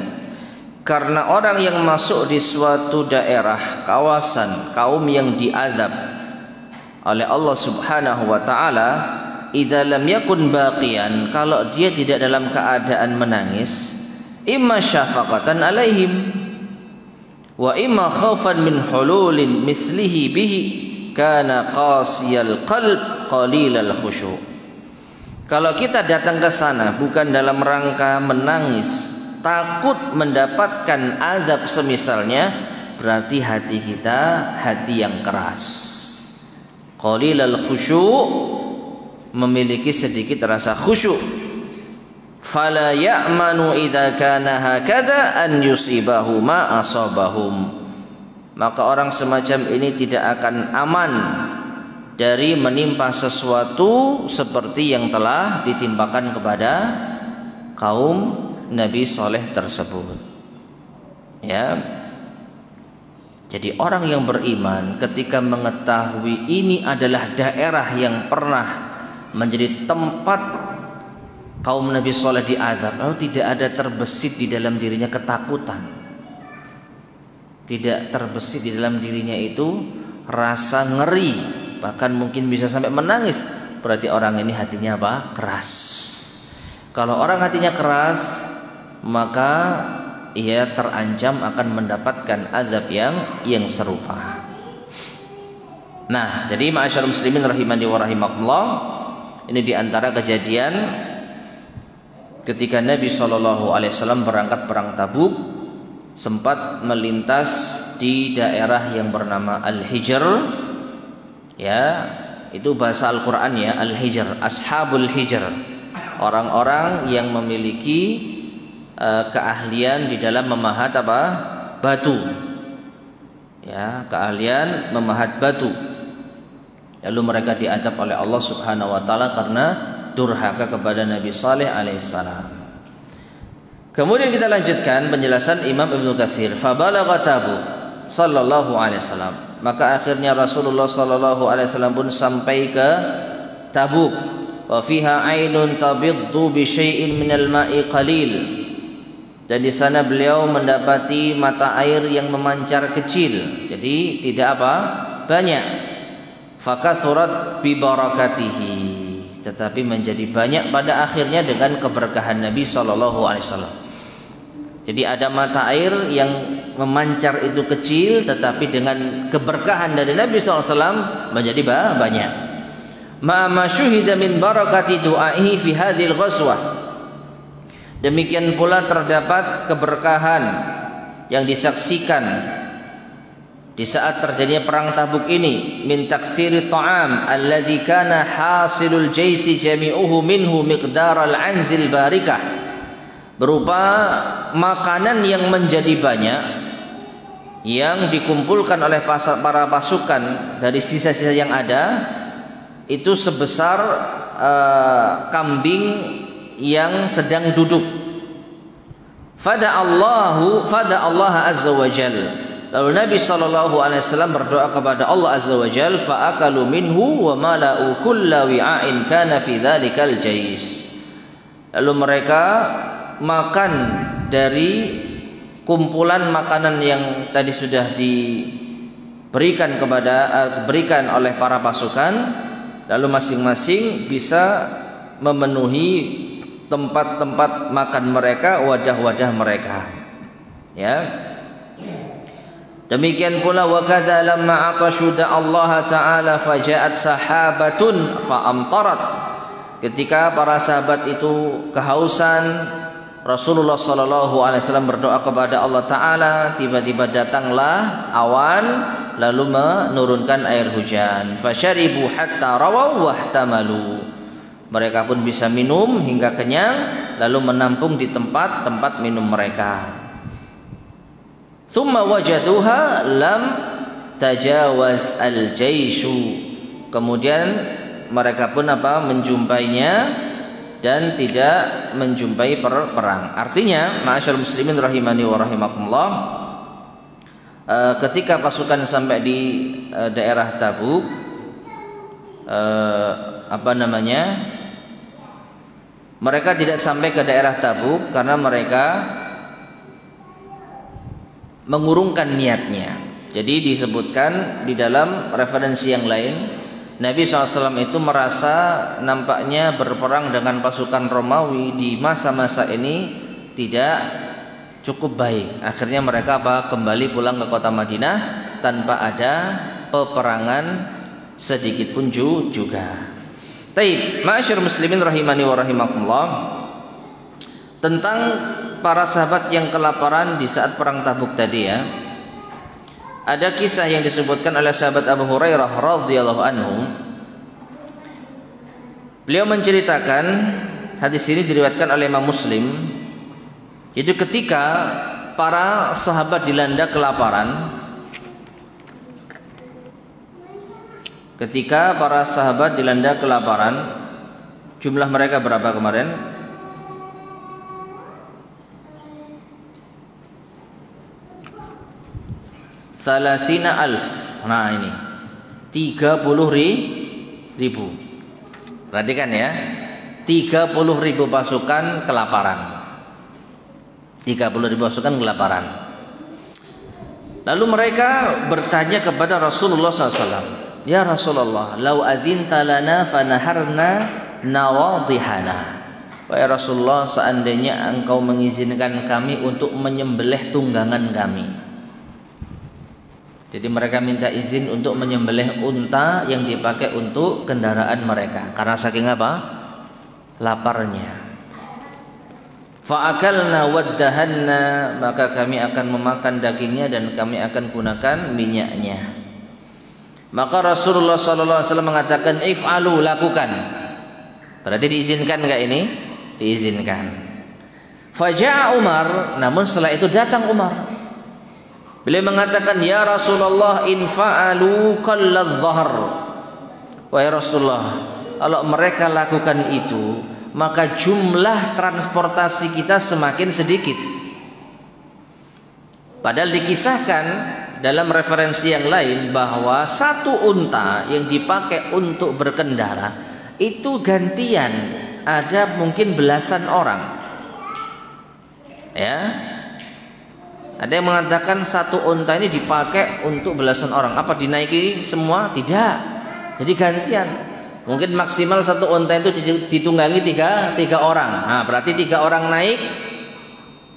karena orang yang masuk di suatu daerah, kawasan, kaum yang diazab oleh Allah Subhanahu wa taala, idza lam yakun baqiyan, kalau dia tidak dalam keadaan menangis, imma syafaqatan alaihim wa imma khaufan min hululin mislihi bihi, kana qasiyal qalb qalilal khusyu'. Kalau kita datang ke sana bukan dalam rangka menangis, takut mendapatkan azab semisalnya, berarti hati kita hati yang keras. Qalilal khusyu', memiliki sedikit rasa khusyuk. Fala ya'manu idza kana hakadha an yusibahu ma asabahum, maka orang semacam ini tidak akan aman dari menimpa sesuatu seperti yang telah ditimpakan kepada kaum Nabi Saleh tersebut. Ya. Jadi orang yang beriman ketika mengetahui ini adalah daerah yang pernah menjadi tempat kaum Nabi Saleh diazab, lalu tidak ada terbesit di dalam dirinya ketakutan, tidak terbesit di dalam dirinya itu rasa ngeri, bahkan mungkin bisa sampai menangis, berarti orang ini hatinya apa? Keras. Kalau orang hatinya keras, maka ia terancam akan mendapatkan azab yang serupa. Nah, jadi ma'asyarul muslimin rahimani wa rahimakumullah, ini diantara kejadian ketika Nabi SAW berangkat perang Tabuk, sempat melintas di daerah yang bernama Al-Hijr. Ya, itu bahasa Al-Quran ya, Al-Hijr, Ashabul Hijr, orang-orang yang memiliki keahlian di dalam memahat apa? Batu. Ya, keahlian memahat batu. Lalu mereka diazab oleh Allah Subhanahu wa taala karena durhaka kepada Nabi Saleh alaihissalam. Kemudian kita lanjutkan penjelasan Imam Ibnu Katsir. Fa balagha Tabuk sallallahu alaihi wasallam. Maka akhirnya Rasulullah sallallahu alaihi wasallam pun sampai ke Tabuk. Wa fiha ainun tabiddu bi syai'in minal ma'i qalil. Dan di sana beliau mendapati mata air yang memancar kecil, jadi tidak apa? Banyak. Fakathurat bi barakatihi, tetapi menjadi banyak pada akhirnya dengan keberkahan Nabi sallallahu alaihi wasallam. Jadi ada mata air yang memancar itu kecil, tetapi dengan keberkahan dari Nabi sallallahu alaihi wasallam menjadi banyak. Ma syuhida min barakati du'aihi fi hadhil ghazwah. Demikian pula terdapat keberkahan yang disaksikan di saat terjadinya perang Tabuk ini, min taksiri ta'am alladzi kana hasilul jaisi jami'uhu minhu miqdaral anzil barikah, berupa makanan yang menjadi banyak yang dikumpulkan oleh para pasukan dari sisa-sisa yang ada, itu sebesar kambing yang sedang duduk. Fada Allah azza wa jal. Lalu Nabi sallallahu alaihi wasallam berdoa kepada Allah azza wa jal, fa akalu minhu wa mala'u kulla wi'ain kana fi dzalikal jais. Lalu mereka makan dari kumpulan makanan yang tadi sudah diberikan berikan oleh para pasukan, lalu masing-masing bisa memenuhi tempat-tempat makan mereka, wadah-wadah mereka. Ya. Demikian pula wa kadza lamma atashu Allah taala faja'at sahabatun fa amtarat. Ketika para sahabat itu kehausan, Rasulullah sallallahu alaihi wasallam berdoa kepada Allah taala, tiba-tiba datanglah awan lalu menurunkan air hujan. Fasyaribu hatta rawaw wahtamalu. Mereka pun bisa minum hingga kenyang, lalu menampung di tempat-tempat minum mereka. Thumma wajaduha lam tajawaz al-jaishu. Kemudian mereka pun menjumpainya dan tidak menjumpai perang. Artinya, ma'asyarul muslimin rahimani wa rahimakumullah, ketika pasukan sampai di daerah Tabuk, mereka tidak sampai ke daerah Tabuk karena mereka mengurungkan niatnya. Jadi disebutkan di dalam referensi yang lain, Nabi SAW itu merasa nampaknya berperang dengan pasukan Romawi di masa-masa ini tidak cukup baik. Akhirnya mereka kembali pulang ke kota Madinah tanpa ada peperangan sedikit pun juga. Taib, ma'asyarul muslimin rahimani wa rahimakumullah, tentang para sahabat yang kelaparan di saat perang Tabuk tadi ya. Ada kisah yang disebutkan oleh sahabat Abu Hurairah radhiyallahu anhu. Beliau menceritakan, hadis ini diriwayatkan oleh Imam Muslim. Itu ketika para sahabat dilanda kelaparan. Ketika para sahabat dilanda kelaparan, jumlah mereka berapa kemarin? Salasina alf. Nah ini 30.000. Perhatikan ya, 30.000 pasukan kelaparan. 30.000 pasukan kelaparan. Lalu mereka bertanya kepada Rasulullah SAW, ya Rasulullah, lau adzinta lana fanaharna nawadihana. Wahai Rasulullah, seandainya engkau mengizinkan kami untuk menyembelih tunggangan kami. Jadi mereka minta izin untuk menyembelih unta yang dipakai untuk kendaraan mereka karena saking laparnya. Fa'akalna waddahanna, maka kami akan memakan dagingnya dan kami akan gunakan minyaknya. Maka Rasulullah SAW mengatakan, if'alu, lakukan. Berarti diizinkan enggak ini? Diizinkan. Faja'a Umar, namun setelah itu datang Umar. Beliau mengatakan, ya Rasulullah, in fa'alu qalladh-dhahr. Wahai Rasulullah, kalau mereka lakukan itu, maka jumlah transportasi kita semakin sedikit. Padahal dikisahkan dalam referensi yang lain bahwa satu unta yang dipakai untuk berkendara itu gantian ada mungkin belasan orang. Ya. Ada yang mengatakan satu unta ini dipakai untuk belasan orang. Apa dinaiki semua? Tidak. Jadi gantian. Mungkin maksimal satu unta itu ditunggangi tiga orang. Nah, berarti 3 orang naik,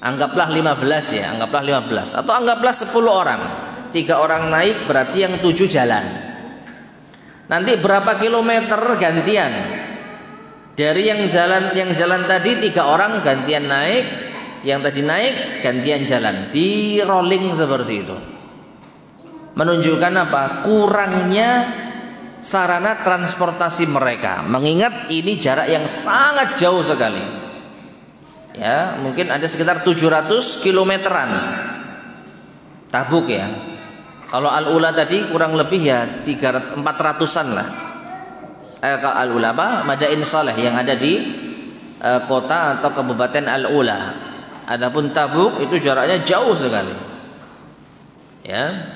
anggaplah 15 ya, anggaplah 15. Atau anggaplah 10 orang. 3 orang naik berarti yang 7 jalan. Nanti berapa kilometer gantian? Dari yang jalan tadi 3 orang gantian naik, yang tadi naik gantian jalan, di rolling seperti itu. Menunjukkan apa? Kurangnya sarana transportasi mereka. Mengingat ini jarak yang sangat jauh sekali. Ya, mungkin ada sekitar 700 kilometeran. Tabuk ya. Kalau Al-Ula tadi kurang lebih ya 400-an lah. Al-Ula Madain Saleh yang ada di kota atau kabupaten Al-Ula. Adapun Tabuk itu jaraknya jauh sekali. Ya.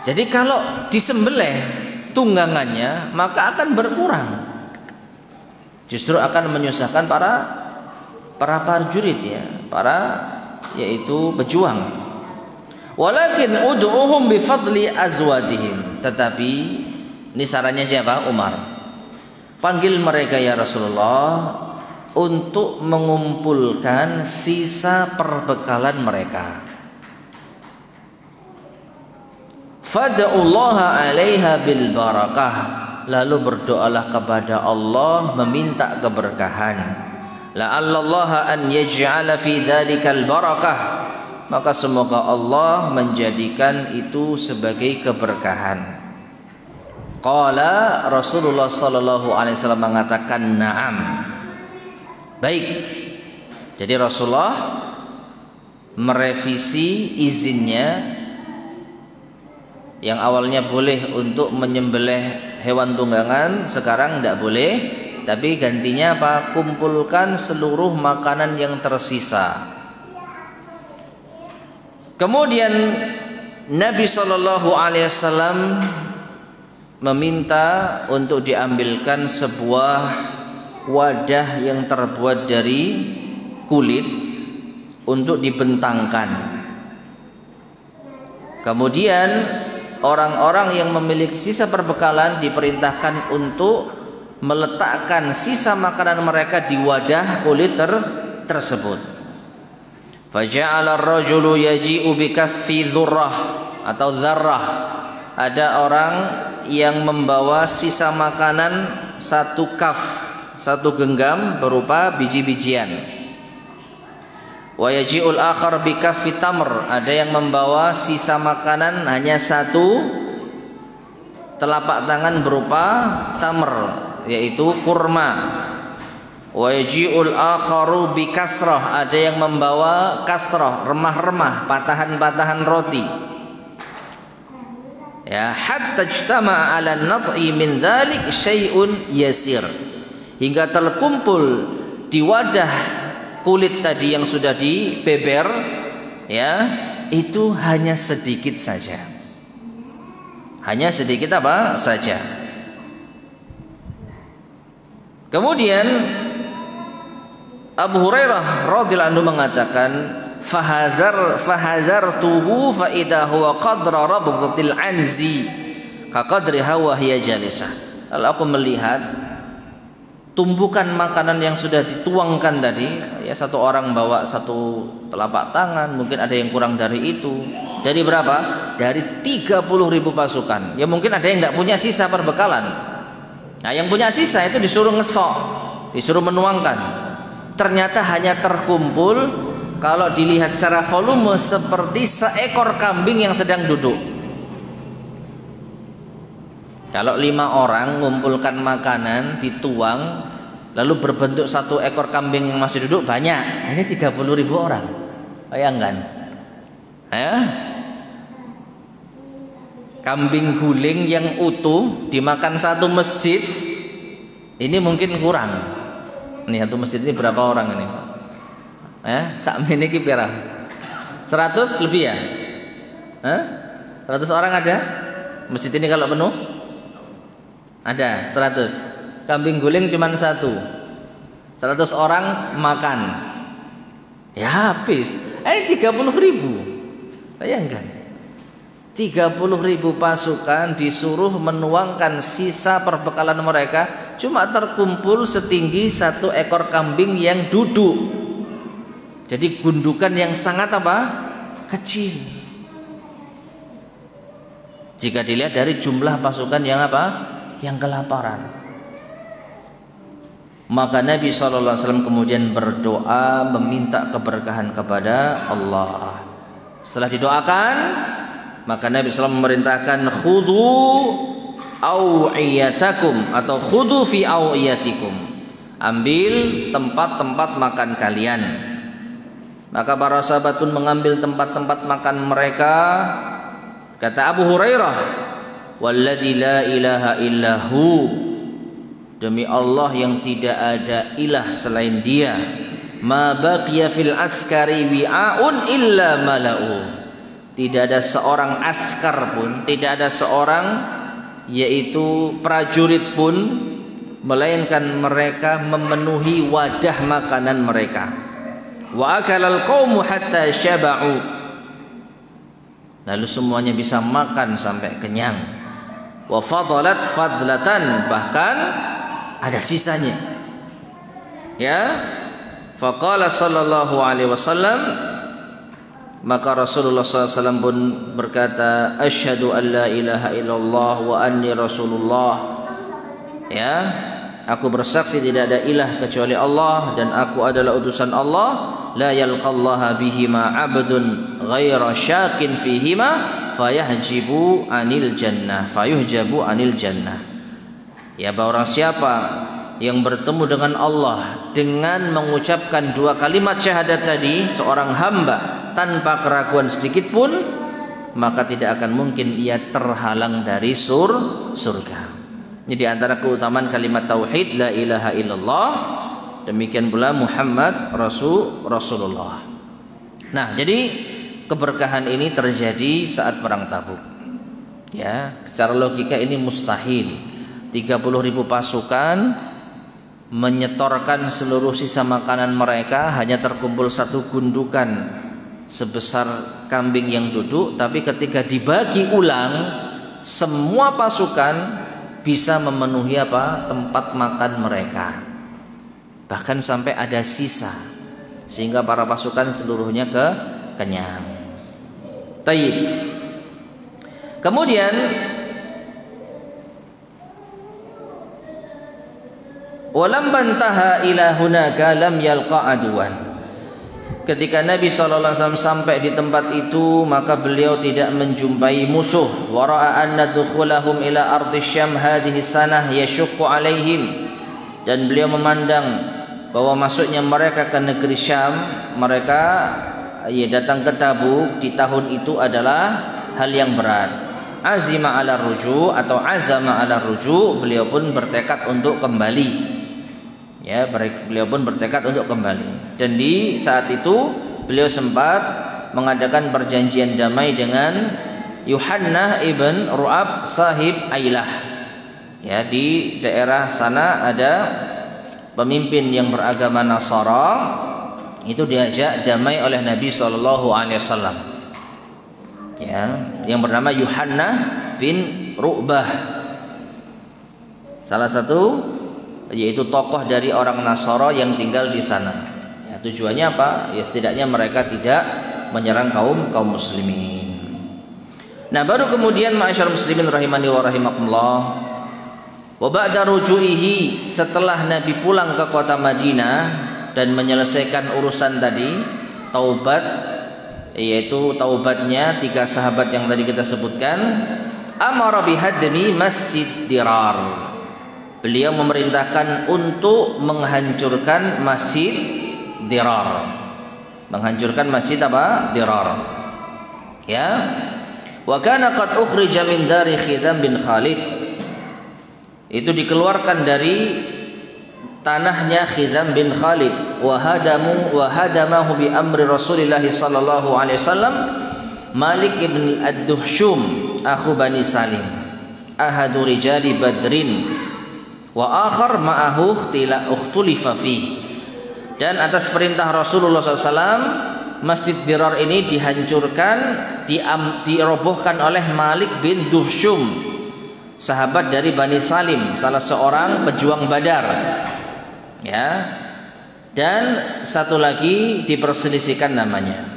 Jadi kalau disembelih tunggangannya maka akan berkurang. Justru akan menyusahkan para prajurit ya, yaitu pejuang. Walakin ud'uhum bi fadli azwadihim. Tetapi ini sarannya siapa? Umar. Panggil mereka ya Rasulullah untuk mengumpulkan sisa perbekalan mereka. Fad'ullaha 'alaiha bil barakah. Lalu berdoalah kepada Allah meminta keberkahan. La'allallaha an yaj'ala fi dzalikal barakah. Maka semoga Allah menjadikan itu sebagai keberkahan. Qala Rasulullah sallallahu alaihi wasallam mengatakan na'am. Baik. Jadi Rasulullah merevisi izinnya. Yang awalnya boleh untuk menyembelih hewan tunggangan, sekarang tidak boleh, tapi gantinya apa? Kumpulkan seluruh makanan yang tersisa. Kemudian Nabi SAW meminta untuk diambilkan sebuah wadah yang terbuat dari kulit untuk dibentangkan. Kemudian orang-orang yang memiliki sisa perbekalan diperintahkan untuk meletakkan sisa makanan mereka di wadah kulit tersebut. Faja'ala ar-rajulu yaji'u bikaffi dzurrah atau dzarrah. Ada orang yang membawa sisa makanan satu kaf, satu genggam berupa biji-bijian. Wa yaji'ul akhar bikaffi tamr, ada yang membawa sisa makanan hanya satu telapak tangan berupa tamr, yaitu kurma. Wa yaji'ul akharu bikasrah, ada yang membawa kasrah, remah-remah, patahan-patahan roti. Ya, hatta ijtama'a 'ala an-nad'i min dzalik syai'un yasir, hingga terkumpul di wadah kulit tadi yang sudah dibeber, ya, itu hanya sedikit saja. Hanya sedikit apa saja. Kemudian Abu Hurairah radhiyallahu anhu mengatakan, fahazartuhu fa idza huwa qadra rabdatil anzi ka qadriha wa hiya jalisah. Lalu aku melihat tumbukan makanan yang sudah dituangkan tadi, ya, satu orang bawa satu telapak tangan, mungkin ada yang kurang dari itu. Dari berapa? Dari 30.000 pasukan. Ya mungkin ada yang tidak punya sisa perbekalan. Nah, yang punya sisa itu disuruh ngesok, disuruh menuangkan. Ternyata hanya terkumpul, kalau dilihat secara volume, seperti seekor kambing yang sedang duduk. Kalau 5 orang mengumpulkan makanan, dituang, lalu berbentuk satu ekor kambing yang masih duduk, banyak. Ini 30.000 orang. Bayangkan, ya? Kambing guling yang utuh dimakan satu masjid, ini mungkin kurang. Ini satu masjid ini berapa orang ini? Sak meniki pira? 100 lebih ya? 100 orang ada? Masjid ini kalau penuh? Ada 100. Kambing guling cuma satu. 100 orang makan, ya habis. 30.000. Bayangkan, 30.000 pasukan disuruh menuangkan sisa perbekalan mereka, cuma terkumpul setinggi satu ekor kambing yang duduk. Jadi gundukan yang sangat apa? Kecil. Jika dilihat dari jumlah pasukan yang apa? Yang kelaparan. Maka Nabi SAW kemudian berdoa meminta keberkahan kepada Allah. Setelah didoakan, maka Nabi SAW memerintahkan khudhu aw'iyatakum atau khudhu fi aw'iyatikum, ambil tempat-tempat makan kalian. Maka para sahabat pun mengambil tempat-tempat makan mereka. Kata Abu Hurairah, walladzi la ilaha illahu, demi Allah yang tidak ada ilah selain Dia, ma baqiya fil askari wi'aun illa mala'u, tidak ada seorang askar pun, tidak ada seorang yaitu prajurit pun, melainkan mereka memenuhi wadah makanan mereka. Wa akalal qaumu hatta syaba'u, lalu semuanya bisa makan sampai kenyang. Wa fadalat fadlatan, bahkan ada sisanya. Ya, faqala sallallahu alaihi wasallam, maka Rasulullah SAW pun berkata, asyhadu an la ilaha illallah wa anni rasulullah, ya, aku bersaksi tidak ada ilah kecuali Allah dan aku adalah utusan Allah. La yalqallaha bihima abdun ghaira syakin fihima fayahjibu anil jannah fayuhjabu anil jannah. Ya, barang siapa yang bertemu dengan Allah dengan mengucapkan 2 kalimat syahadat tadi, seorang hamba tanpa keraguan sedikit pun, maka tidak akan mungkin ia terhalang dari surga. Ini di antara keutamaan kalimat tauhid la ilaha illallah, demikian pula Muhammad Rasulullah. Nah, jadi keberkahan ini terjadi saat perang Tabuk. Ya, secara logika ini mustahil. 30.000 pasukan menyetorkan seluruh sisa makanan mereka, hanya terkumpul satu gundukan sebesar kambing yang duduk, tapi ketika dibagi ulang semua pasukan bisa memenuhi tempat makan mereka, bahkan sampai ada sisa, sehingga para pasukan seluruhnya kenyang. Taib. Kemudian walam bantaha ila hunaka lam yalqa aduan. Ketika Nabi SAW sampai di tempat itu, maka beliau tidak menjumpai musuh. Wa ra'a anna dukhulahum ila ardi Syam hadhihi sanah yashuqqu alaihim. Dan beliau memandang bahwa masuknya mereka ke negeri Syam, mereka datang ke Tabuk di tahun itu adalah hal yang berat. Azima ala ruju atau azama ala ruju, beliau pun bertekad untuk kembali. Ya, beliau pun bertekad untuk kembali. Dan di saat itu beliau sempat mengadakan perjanjian damai dengan Yuhannah ibn Ru'ab sahib Ailah. Ya, di daerah sana ada pemimpin yang beragama Nasara, itu diajak damai oleh Nabi SAW. Ya, yang bernama Yuhannah bin Ru'bah, salah satu yaitu tokoh dari orang Nasara yang tinggal di sana. Ya, tujuannya apa? Ya, setidaknya mereka tidak menyerang kaum muslimin. Nah, baru kemudian ma'asyar muslimin rahimani wa rahimakumullah, wa ba'da ruju'ihi, setelah Nabi pulang ke kota Madinah dan menyelesaikan urusan tadi taubat, yaitu taubatnya 3 sahabat yang tadi kita sebutkan, amara bihadmi masjid Dirar. Beliau memerintahkan untuk menghancurkan masjid Dirar. Menghancurkan masjid Dirar. Ya. Wa kana qad ukhrija min dari Khidam bin Khalid. Itu dikeluarkan dari tanahnya Khidam bin Khalid. Wa hadamahu bi amri Rasulillah sallallahu alaihi wasallam Malik ibn ad-Duhshum akhu Bani Salim, ahadu rijali Badrin, wa akhar ma'ahu ukhtulifa fi. Dan atas perintah Rasulullah SAW, Masjid Dirar ini dihancurkan, dirobohkan oleh Malik bin Duhshum, sahabat dari Bani Salim, salah seorang pejuang Badar. Ya. Dan satu lagi diperselisihkan namanya.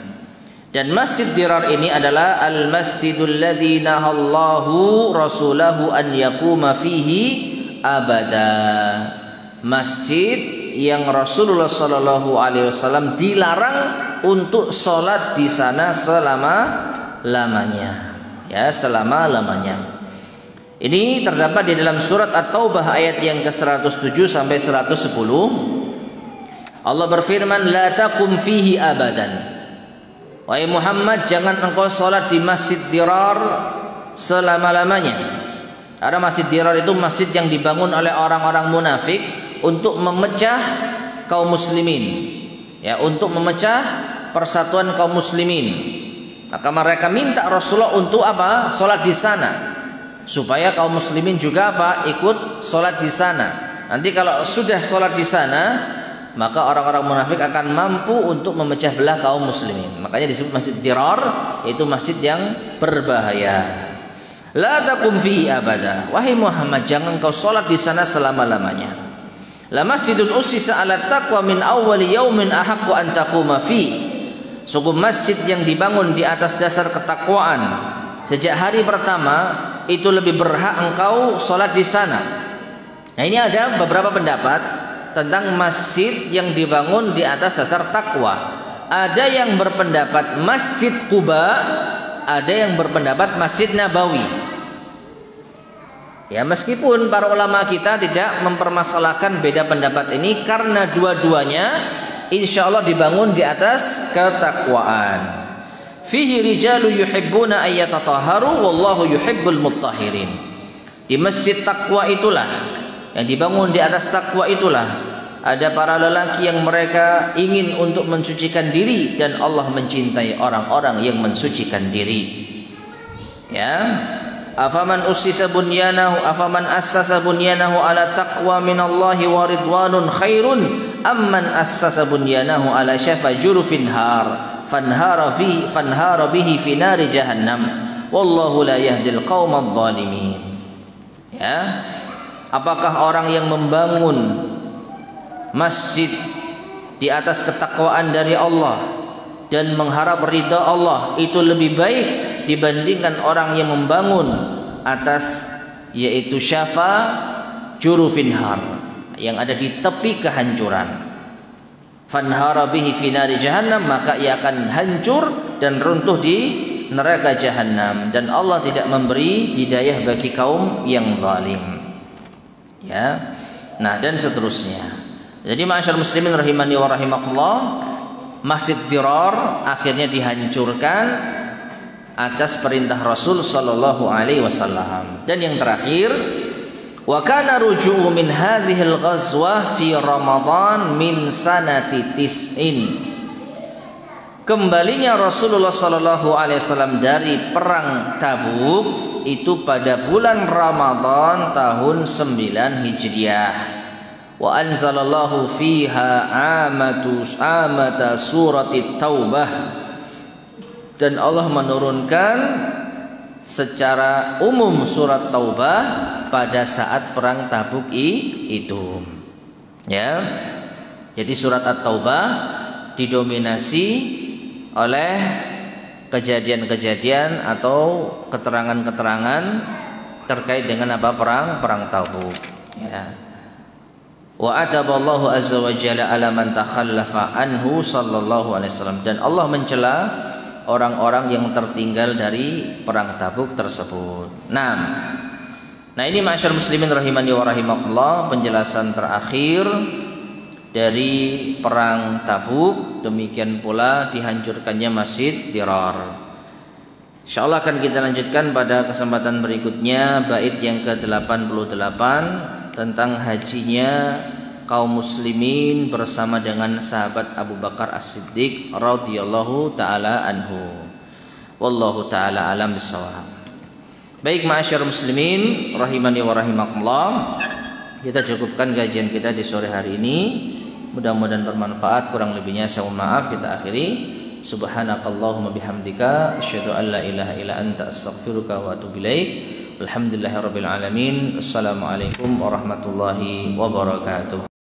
Dan Masjid Dirar ini adalah al-masjidul ladzi nahallahu rasulahu an yaquma fihi abada. Masjid yang Rasulullah sallallahu alaihi wasallam dilarang untuk sholat di sana selama-lamanya. Ya, selama-lamanya. Ini terdapat di dalam surat At-Taubah ayat yang ke-107 sampai 110. Allah berfirman, la taqum fihi abadan. Wahai Muhammad, jangan engkau sholat di Masjid Dirar selama-lamanya. Karena Masjid Dirar itu masjid yang dibangun oleh orang-orang munafik untuk memecah kaum muslimin, ya, untuk memecah persatuan kaum muslimin. Maka mereka minta Rasulullah untuk apa? Sholat di sana, supaya kaum muslimin juga apa? Ikut sholat di sana. Nanti kalau sudah sholat di sana, maka orang-orang munafik akan mampu untuk memecah belah kaum muslimin. Makanya disebut Masjid Dirar, yaitu masjid yang berbahaya. La taqum fihi abada. Wahai Muhammad, jangan kau sholat di sana selama-lamanya. La masjidun ussisa 'ala taqwa min awwali yaumin ahaqqu an taquma fi. Sungguh masjid yang dibangun di atas dasar ketakwaan sejak hari pertama itu lebih berhak engkau sholat di sana. Nah, ini ada beberapa pendapat tentang masjid yang dibangun di atas dasar takwa. Ada yang berpendapat Masjid Quba, ada yang berpendapat Masjid Nabawi. Ya, meskipun para ulama kita tidak mempermasalahkan beda pendapat ini, karena dua-duanya insya Allah dibangun di atas ketakwaan. fihi rijalu yuhibbuna ayyatatahharu wallahu yuhibbul muttahhirin. Di masjid takwa itulah, yang dibangun di atas takwa itulah, ada para lelaki yang mereka ingin untuk mensucikan diri, dan Allah mencintai orang-orang yang mensucikan diri. Ya, afaman assasa bunyanahu ala taqwa minallahi wa ridwanun khairun amman assasa bunyanahu ala syafa jurufin fanhara bihi fi nari jahannam wallahu la yahdil qaumadh dhalimin. Ya, apakah orang yang membangun masjid di atas ketakwaan dari Allah dan mengharap ridha Allah itu lebih baik dibandingkan orang yang membangun atas yaitu syafa jurufin har, yang ada di tepi kehancuran, fanhara bihi fi nari jahannam, maka ia akan hancur dan runtuh di neraka jahannam, dan Allah tidak memberi hidayah bagi kaum yang zalim. Ya, nah dan seterusnya. Jadi ma'asyar muslimin rahimani wa rahimakumullah, Masjid Dirar akhirnya dihancurkan atas perintah Rasul sallallahu alaihi wasallam. Dan yang terakhir, wa kana ruju'u min hadhil ghazwah fi Ramadan min sanati tis'in. Kembalinya Rasulullah sallallahu alaihi wasallam dari perang Tabuk itu pada bulan Ramadan tahun 9 Hijriah. Wa anzalallahu fiha amata surati Taubah, dan Allah menurunkan secara umum surat Taubah pada saat perang Tabuk itu. Ya, jadi surat At-Taubah didominasi oleh kejadian-kejadian atau keterangan-keterangan terkait dengan apa, perang Tabuk. Ya. Wa ataballahu azza wa jalla ala man takhallafa anhu sallallahu alaihi wasallam, dan Allah mencela orang-orang yang tertinggal dari perang Tabuk tersebut. Nah ini ma'asyar muslimin rahimani wa rahimakumullah, penjelasan terakhir dari perang Tabuk. Demikian pula dihancurkannya Masjid Dirar. Insyaallah akan kita lanjutkan pada kesempatan berikutnya bait yang ke-88 tentang hajinya kaum muslimin bersama dengan sahabat Abu Bakar As-Siddiq radhiyallahu taala anhu. Wallahu taala alam bissawab. Baik ma'asyar muslimin rahimani wa rahimakumullah, kita cukupkan kajian kita di sore hari ini. Mudah-mudahan bermanfaat. Kurang lebihnya saya mohon maaf. Kita akhiri. Subhanakallahumma bihamdika asyhadu an la ilaha illa anta astaghfiruka wa atubu ilaik. Alhamdulillahirabbil alamin. Assalamualaikum warahmatullahi wabarakatuh.